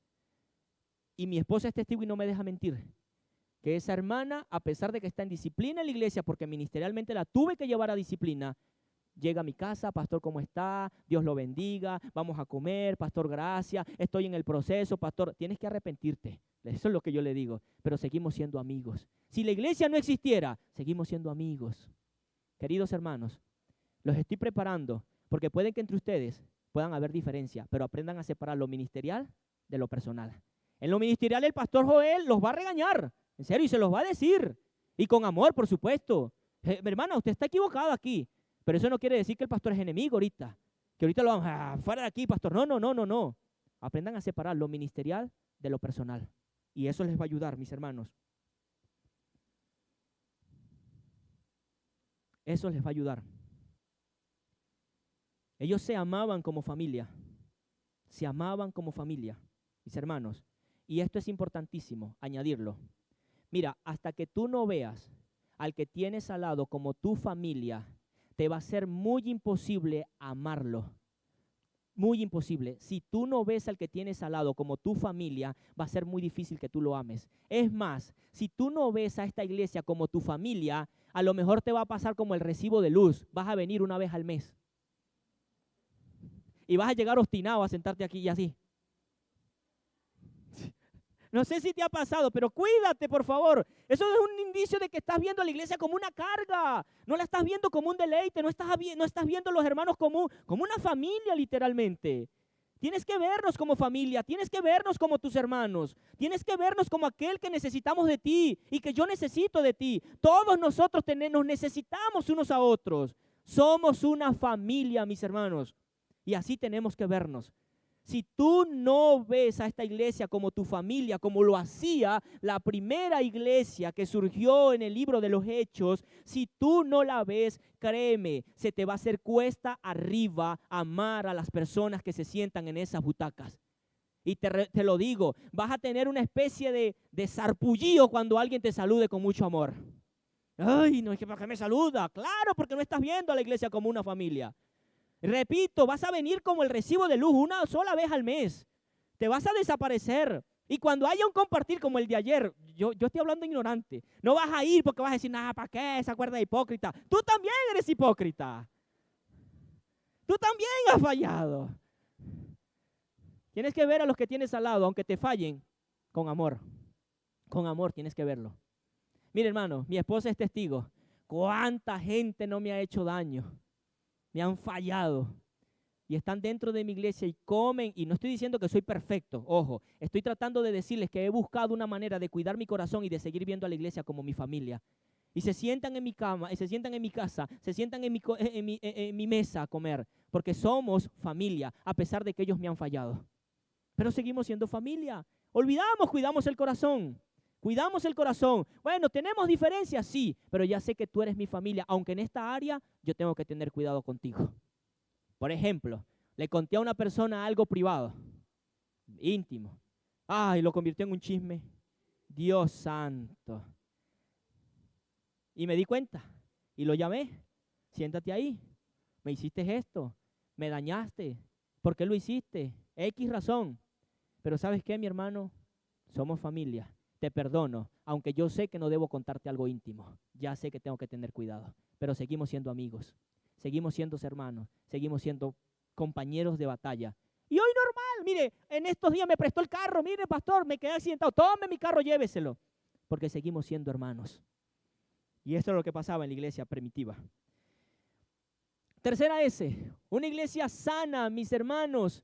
Y mi esposa es testigo y no me deja mentir, que esa hermana, a pesar de que está en disciplina en la iglesia, porque ministerialmente la tuve que llevar a disciplina, llega a mi casa, pastor, ¿cómo está? Dios lo bendiga, vamos a comer, pastor, gracias, estoy en el proceso, pastor, tienes que arrepentirte. Eso es lo que yo le digo, pero seguimos siendo amigos. Si la iglesia no existiera, seguimos siendo amigos. Queridos hermanos, los estoy preparando porque pueden que entre ustedes puedan haber diferencia, pero aprendan a separar lo ministerial de lo personal. En lo ministerial el pastor Joel los va a regañar, en serio, y se los va a decir. Y con amor, por supuesto. Mi hermana, usted está equivocado aquí, pero eso no quiere decir que el pastor es enemigo ahorita. Que ahorita lo vamos fuera de aquí, pastor. No, no, no, no, no. Aprendan a separar lo ministerial de lo personal. Y eso les va a ayudar, mis hermanos. Eso les va a ayudar. Ellos se amaban como familia. Se amaban como familia, mis hermanos. Y esto es importantísimo, añadirlo. Mira, hasta que tú no veas al que tienes al lado como tu familia, te va a ser muy imposible amarlo. Muy imposible. Si tú no ves al que tienes al lado como tu familia, va a ser muy difícil que tú lo ames. Es más, si tú no ves a esta iglesia como tu familia, a lo mejor te va a pasar como el recibo de luz. Vas a venir una vez al mes. Y vas a llegar obstinado a sentarte aquí y así. No sé si te ha pasado, pero cuídate, por favor. Eso es un indicio de que estás viendo a la iglesia como una carga. No la estás viendo como un deleite. No estás viendo a los hermanos como una familia, literalmente. Tienes que vernos como familia. Tienes que vernos como tus hermanos. Tienes que vernos como aquel que necesitamos de ti y que yo necesito de ti. Todos nosotros nos necesitamos unos a otros. Somos una familia, mis hermanos. Y así tenemos que vernos. Si tú no ves a esta iglesia como tu familia, como lo hacía la primera iglesia que surgió en el libro de los Hechos, si tú no la ves, créeme, se te va a hacer cuesta arriba amar a las personas que se sientan en esas butacas. Y te lo digo, vas a tener una especie de sarpullido cuando alguien te salude con mucho amor. Ay, no es que para qué me saluda. Claro, porque no estás viendo a la iglesia como una familia. Repito, vas a venir como el recibo de luz una sola vez al mes. Te vas a desaparecer. Y cuando haya un compartir como el de ayer, yo estoy hablando ignorante. No vas a ir porque vas a decir, nada, ¿para qué? Esa cuerda de hipócrita. Tú también eres hipócrita. Tú también has fallado. Tienes que ver a los que tienes al lado, aunque te fallen, con amor. Con amor tienes que verlo. Mire, hermano, mi esposa es testigo. ¿Cuánta gente no me ha hecho daño? Me han fallado y están dentro de mi iglesia y comen, y no estoy diciendo que soy perfecto, ojo, estoy tratando de decirles que he buscado una manera de cuidar mi corazón y de seguir viendo a la iglesia como mi familia. Y se sientan en mi cama, se sientan en mi casa, se sientan en mi mesa a comer, porque somos familia, a pesar de que ellos me han fallado. Pero seguimos siendo familia. Cuidamos el corazón. Cuidamos el corazón. Bueno, ¿tenemos diferencias? Sí, pero ya sé que tú eres mi familia, aunque en esta área yo tengo que tener cuidado contigo. Por ejemplo, le conté a una persona algo privado, íntimo. Y lo convirtió en un chisme. Dios santo. Y me di cuenta y lo llamé. Siéntate ahí. Me hiciste esto. Me dañaste. ¿Por qué lo hiciste? X razón. Pero ¿sabes qué, mi hermano? Somos familia. Te perdono, aunque yo sé que no debo contarte algo íntimo. Ya sé que tengo que tener cuidado. Pero seguimos siendo amigos. Seguimos siendo hermanos. Seguimos siendo compañeros de batalla. Y hoy normal, mire, en estos días me prestó el carro. Mire, pastor, me quedé accidentado. Tome mi carro, lléveselo. Porque seguimos siendo hermanos. Y esto es lo que pasaba en la iglesia primitiva. Tercera S, una iglesia sana, mis hermanos.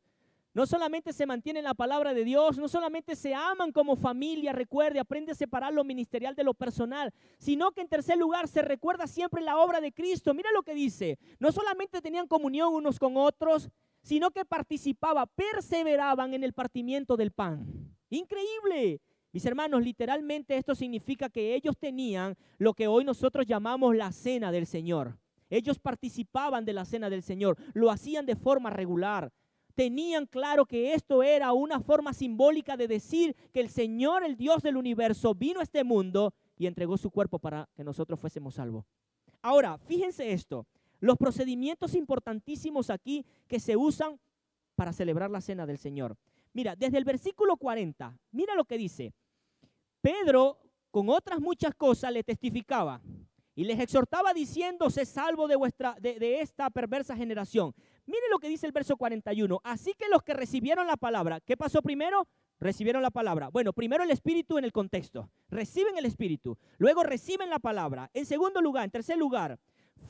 No solamente se mantiene en la palabra de Dios, no solamente se aman como familia, recuerde, aprende a separar lo ministerial de lo personal, sino que en tercer lugar se recuerda siempre la obra de Cristo. Mira lo que dice, no solamente tenían comunión unos con otros, sino que participaban, perseveraban en el partimiento del pan. Increíble. Mis hermanos, literalmente esto significa que ellos tenían lo que hoy nosotros llamamos la cena del Señor. Ellos participaban de la cena del Señor, lo hacían de forma regular. Tenían claro que esto era una forma simbólica de decir que el Señor, el Dios del universo, vino a este mundo y entregó su cuerpo para que nosotros fuésemos salvos. Ahora, fíjense esto, los procedimientos importantísimos aquí que se usan para celebrar la cena del Señor. Mira, desde el versículo 40, mira lo que dice. Pedro, con otras muchas cosas, le testificaba y les exhortaba diciendo, sé salvo de esta perversa generación. Mire lo que dice el verso 41. Así que los que recibieron la palabra, ¿qué pasó primero? Recibieron la palabra. Bueno, primero el Espíritu en el contexto. Reciben el Espíritu. Luego reciben la palabra. En segundo lugar, en tercer lugar,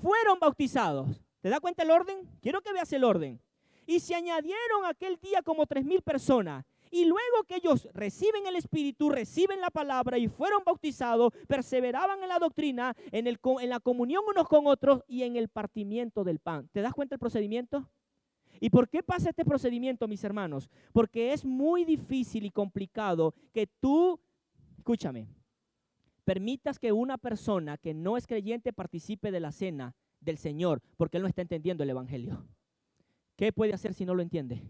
fueron bautizados. ¿Te das cuenta el orden? Quiero que veas el orden. Y se añadieron aquel día como 3,000 personas. Y luego que ellos reciben el Espíritu, reciben la palabra y fueron bautizados, perseveraban en la doctrina, en la comunión unos con otros y en el partimiento del pan. ¿Te das cuenta el procedimiento? ¿Y por qué pasa este procedimiento, mis hermanos? Porque es muy difícil y complicado que tú, escúchame, permitas que una persona que no es creyente participe de la cena del Señor porque él no está entendiendo el Evangelio. ¿Qué puede hacer si no lo entiende?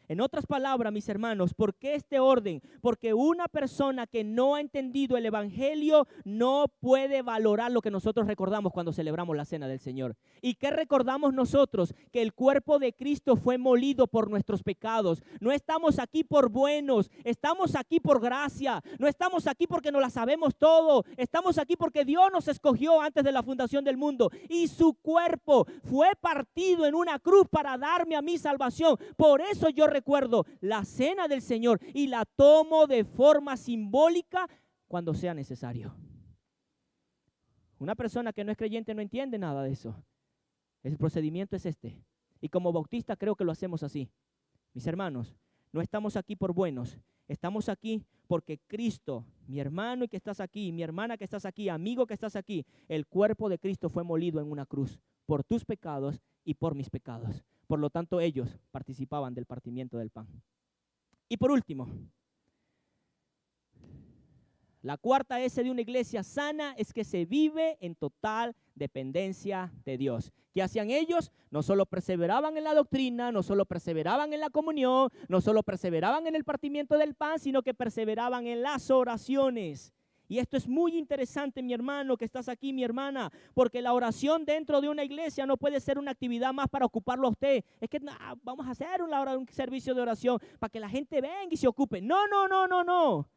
En otras palabras, mis hermanos, ¿por qué este orden? Porque una persona que no ha entendido el Evangelio no puede valorar lo que nosotros recordamos cuando celebramos la cena del Señor. ¿Y qué recordamos nosotros? Que el cuerpo de Cristo fue molido por nuestros pecados. No estamos aquí por buenos, estamos aquí por gracia. No estamos aquí porque nos la sabemos todo. Estamos aquí porque Dios nos escogió antes de la fundación del mundo. Y su cuerpo fue partido en una cruz para darme a mí salvación. Por eso yo recuerdo la cena del Señor y la tomo de forma simbólica cuando sea necesario. Una persona que no es creyente no entiende nada de eso. El procedimiento es este. Y como bautista creo que lo hacemos así. Mis hermanos, no estamos aquí por buenos. Estamos aquí porque Cristo, mi hermano que estás aquí, mi hermana que estás aquí, amigo que estás aquí, el cuerpo de Cristo fue molido en una cruz por tus pecados y por mis pecados. Por lo tanto, ellos participaban del partimiento del pan. Y por último, la cuarta S de una iglesia sana es que se vive en total dependencia de Dios. ¿Qué hacían ellos? No solo perseveraban en la doctrina, no solo perseveraban en la comunión, no solo perseveraban en el partimiento del pan, sino que perseveraban en las oraciones. Y esto es muy interesante, mi hermano, que estás aquí, mi hermana, porque la oración dentro de una iglesia no puede ser una actividad más para ocuparlo a usted. Es que vamos a hacer un servicio de oración para que la gente venga y se ocupe. No, no, no, no, no.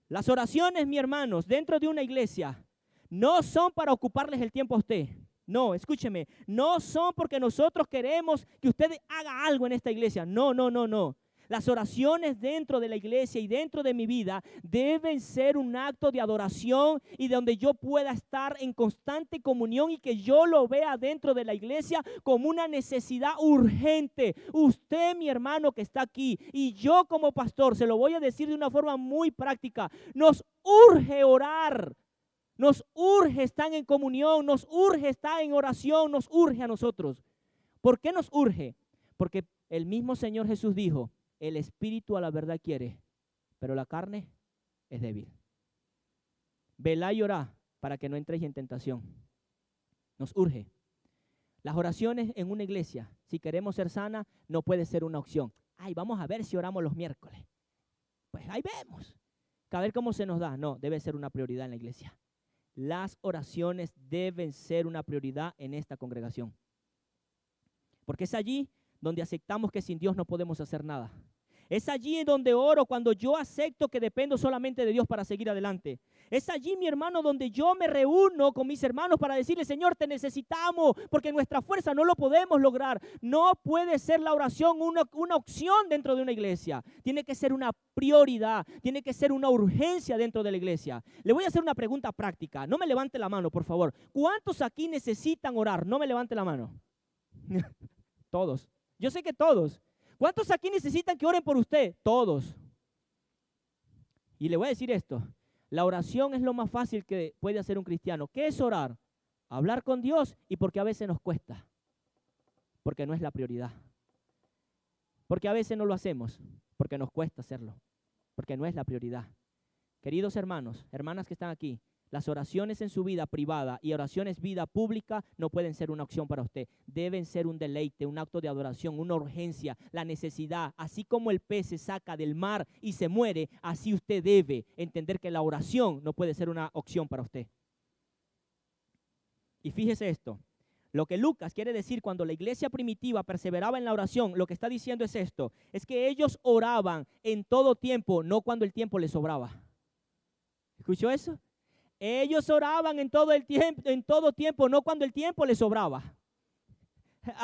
Las oraciones, mi hermanos, dentro de una iglesia no son para ocuparles el tiempo a usted. No, escúcheme, no son porque nosotros queremos que usted haga algo en esta iglesia. No, no, no, no. Las oraciones dentro de la iglesia y dentro de mi vida deben ser un acto de adoración y de donde yo pueda estar en constante comunión y que yo lo vea dentro de la iglesia como una necesidad urgente. Usted, mi hermano que está aquí, y yo como pastor, se lo voy a decir de una forma muy práctica, nos urge orar. Nos urge estar en comunión, nos urge estar en oración, nos urge a nosotros. ¿Por qué nos urge? Porque el mismo Señor Jesús dijo, el espíritu a la verdad quiere, pero la carne es débil. Velá y orá para que no entréis en tentación. Nos urge. Las oraciones en una iglesia, si queremos ser sana, no puede ser una opción. Ay, vamos a ver si oramos los miércoles. Pues ahí vemos. A ver cómo se nos da. No, debe ser una prioridad en la iglesia. Las oraciones deben ser una prioridad en esta congregación. Porque es allí donde aceptamos que sin Dios no podemos hacer nada. Es allí en donde oro cuando yo acepto que dependo solamente de Dios para seguir adelante. Es allí, mi hermano, donde yo me reúno con mis hermanos para decirle, Señor, te necesitamos, porque nuestra fuerza no lo podemos lograr. No puede ser la oración una opción dentro de una iglesia. Tiene que ser una prioridad, tiene que ser una urgencia dentro de la iglesia. Le voy a hacer una pregunta práctica. No me levante la mano, por favor. ¿Cuántos aquí necesitan orar? No me levante la mano. Todos. Yo sé que todos. ¿Cuántos aquí necesitan que oren por usted? Todos. Y le voy a decir esto. La oración es lo más fácil que puede hacer un cristiano. ¿Qué es orar? Hablar con Dios, y porque a veces nos cuesta. Porque no es la prioridad. Porque a veces no lo hacemos. Porque nos cuesta hacerlo. Porque no es la prioridad. Queridos hermanos, hermanas que están aquí, las oraciones en su vida privada y oraciones vida pública no pueden ser una opción para usted. Deben ser un deleite, un acto de adoración, una urgencia, la necesidad. Así como el pez se saca del mar y se muere, así usted debe entender que la oración no puede ser una opción para usted. Y fíjese esto. Lo que Lucas quiere decir cuando la iglesia primitiva perseveraba en la oración, lo que está diciendo es esto. Es que ellos oraban en todo tiempo, no cuando el tiempo les sobraba. ¿Escuchó eso? Ellos oraban en todo tiempo, no cuando el tiempo les sobraba.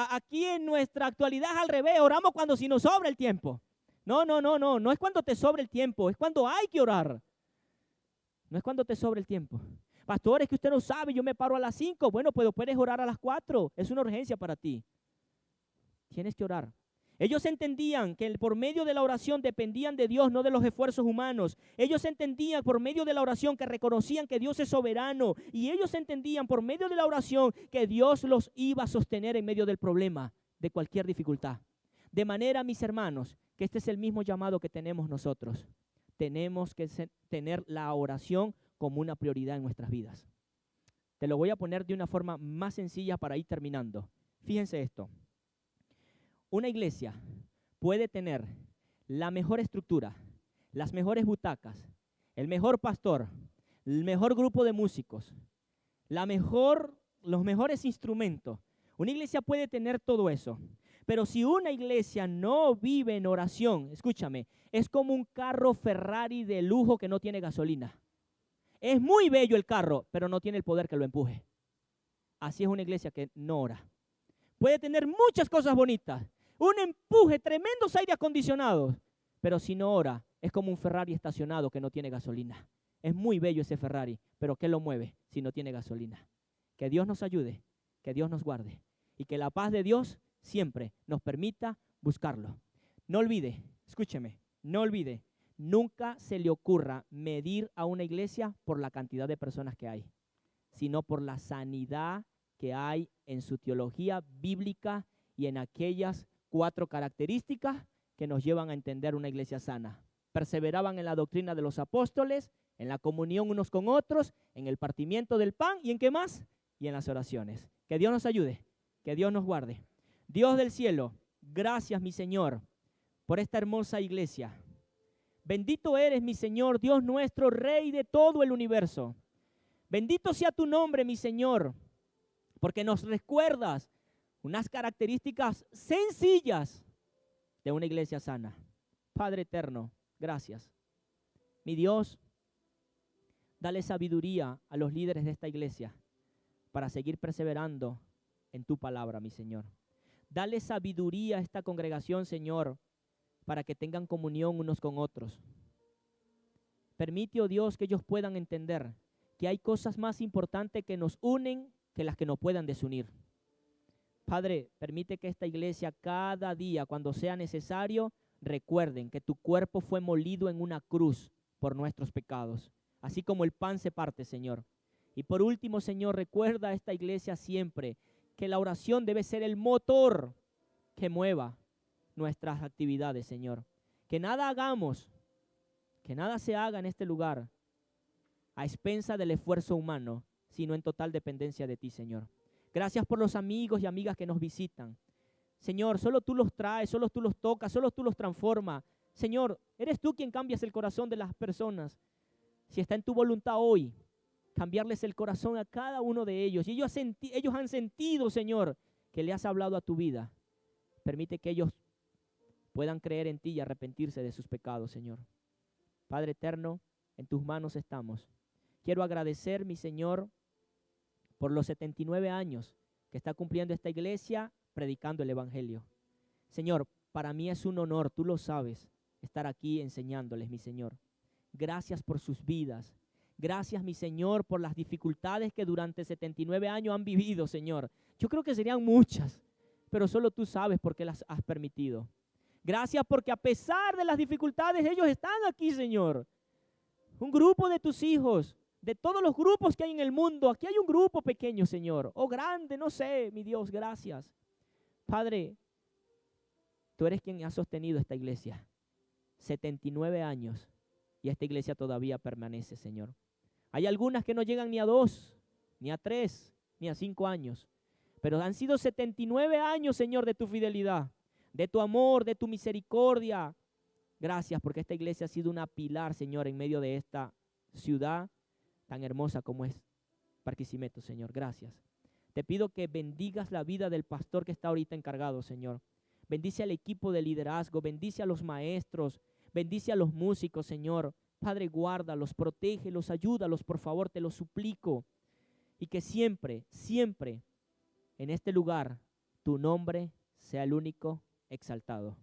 Aquí en nuestra actualidad es al revés, oramos cuando si nos sobra el tiempo. No es cuando te sobra el tiempo, es cuando hay que orar. No es cuando te sobra el tiempo. Pastor, es que usted no sabe, yo me paro a las 5. Bueno, pues puedes orar a las 4, es una urgencia para ti. Tienes que orar. Ellos entendían que por medio de la oración dependían de Dios, no de los esfuerzos humanos. Ellos entendían por medio de la oración que reconocían que Dios es soberano. Y ellos entendían por medio de la oración que Dios los iba a sostener en medio del problema, de cualquier dificultad. De manera, mis hermanos, que este es el mismo llamado que tenemos nosotros. Tenemos que tener la oración como una prioridad en nuestras vidas. Te lo voy a poner de una forma más sencilla para ir terminando. Fíjense esto. Una iglesia puede tener la mejor estructura, las mejores butacas, el mejor pastor, el mejor grupo de músicos, los mejores instrumentos. Una iglesia puede tener todo eso. Pero si una iglesia no vive en oración, escúchame, es como un carro Ferrari de lujo que no tiene gasolina. Es muy bello el carro, pero no tiene el poder que lo empuje. Así es una iglesia que no ora. Puede tener muchas cosas bonitas, un empuje, tremendos aire acondicionados, pero si no ora, es como un Ferrari estacionado que no tiene gasolina. Es muy bello ese Ferrari, pero ¿qué lo mueve si no tiene gasolina? Que Dios nos ayude, que Dios nos guarde y que la paz de Dios siempre nos permita buscarlo. No olvide, escúcheme, no olvide, nunca se le ocurra medir a una iglesia por la cantidad de personas que hay, sino por la sanidad que hay en su teología bíblica y en aquellas 4 características que nos llevan a entender una iglesia sana. Perseveraban en la doctrina de los apóstoles, en la comunión unos con otros, en el partimiento del pan y ¿en qué más? Y en las oraciones. Que Dios nos ayude, que Dios nos guarde. Dios del cielo, gracias mi Señor por esta hermosa iglesia. Bendito eres mi Señor, Dios nuestro, Rey de todo el universo. Bendito sea tu nombre mi Señor, porque nos recuerdas unas características sencillas de una iglesia sana. Padre eterno, gracias. Mi Dios, dale sabiduría a los líderes de esta iglesia para seguir perseverando en tu palabra, mi Señor. Dale sabiduría a esta congregación, Señor, para que tengan comunión unos con otros. Permite, oh Dios, que ellos puedan entender que hay cosas más importantes que nos unen que las que nos puedan desunir. Padre, permite que esta iglesia cada día, cuando sea necesario, recuerden que tu cuerpo fue molido en una cruz por nuestros pecados, así como el pan se parte, Señor. Y por último, Señor, recuerda a esta iglesia siempre que la oración debe ser el motor que mueva nuestras actividades, Señor. Que nada hagamos, que nada se haga en este lugar a expensa del esfuerzo humano, sino en total dependencia de ti, Señor. Gracias por los amigos y amigas que nos visitan. Señor, solo tú los traes, solo tú los tocas, solo tú los transformas. Señor, eres tú quien cambias el corazón de las personas. Si está en tu voluntad hoy, cambiarles el corazón a cada uno de ellos. Y ellos han sentido, Señor, que le has hablado a tu vida. Permite que ellos puedan creer en ti y arrepentirse de sus pecados, Señor. Padre eterno, en tus manos estamos. Quiero agradecer, mi Señor, por los 79 años que está cumpliendo esta iglesia predicando el Evangelio. Señor, para mí es un honor, tú lo sabes, estar aquí enseñándoles, mi Señor. Gracias por sus vidas. Gracias, mi Señor, por las dificultades que durante 79 años han vivido, Señor. Yo creo que serían muchas, pero solo tú sabes por qué las has permitido. Gracias porque a pesar de las dificultades, ellos están aquí, Señor. Un grupo de tus hijos, de todos los grupos que hay en el mundo, aquí hay un grupo pequeño, Señor, o grande, no sé, mi Dios, gracias. Padre, tú eres quien ha sostenido esta iglesia. 79 años y esta iglesia todavía permanece, Señor. Hay algunas que no llegan ni a 2, ni a 3, ni a 5 años, pero han sido 79 años, Señor, de tu fidelidad, de tu amor, de tu misericordia. Gracias porque esta iglesia ha sido una pilar, Señor, en medio de esta ciudad tan hermosa como es Barquisimeto, Señor. Gracias. Te pido que bendigas la vida del pastor que está ahorita encargado, Señor. Bendice al equipo de liderazgo, bendice a los maestros, bendice a los músicos, Señor. Padre, guárdalos, protégelos, ayúdalos, por favor, te lo suplico. Y que siempre, siempre en este lugar tu nombre sea el único exaltado.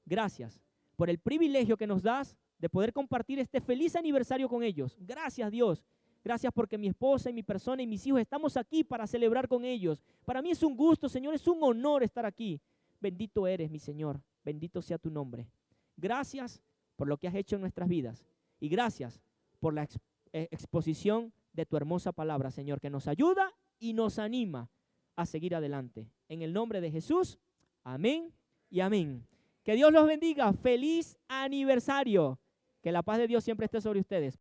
Gracias por el privilegio que nos das de poder compartir este feliz aniversario con ellos. Gracias, Dios. Gracias porque mi esposa y mi persona y mis hijos estamos aquí para celebrar con ellos. Para mí es un gusto, Señor, es un honor estar aquí. Bendito eres, mi Señor. Bendito sea tu nombre. Gracias por lo que has hecho en nuestras vidas. Y gracias por la exposición de tu hermosa palabra, Señor, que nos ayuda y nos anima a seguir adelante. En el nombre de Jesús, amén y amén. Que Dios los bendiga. Feliz aniversario. Que la paz de Dios siempre esté sobre ustedes.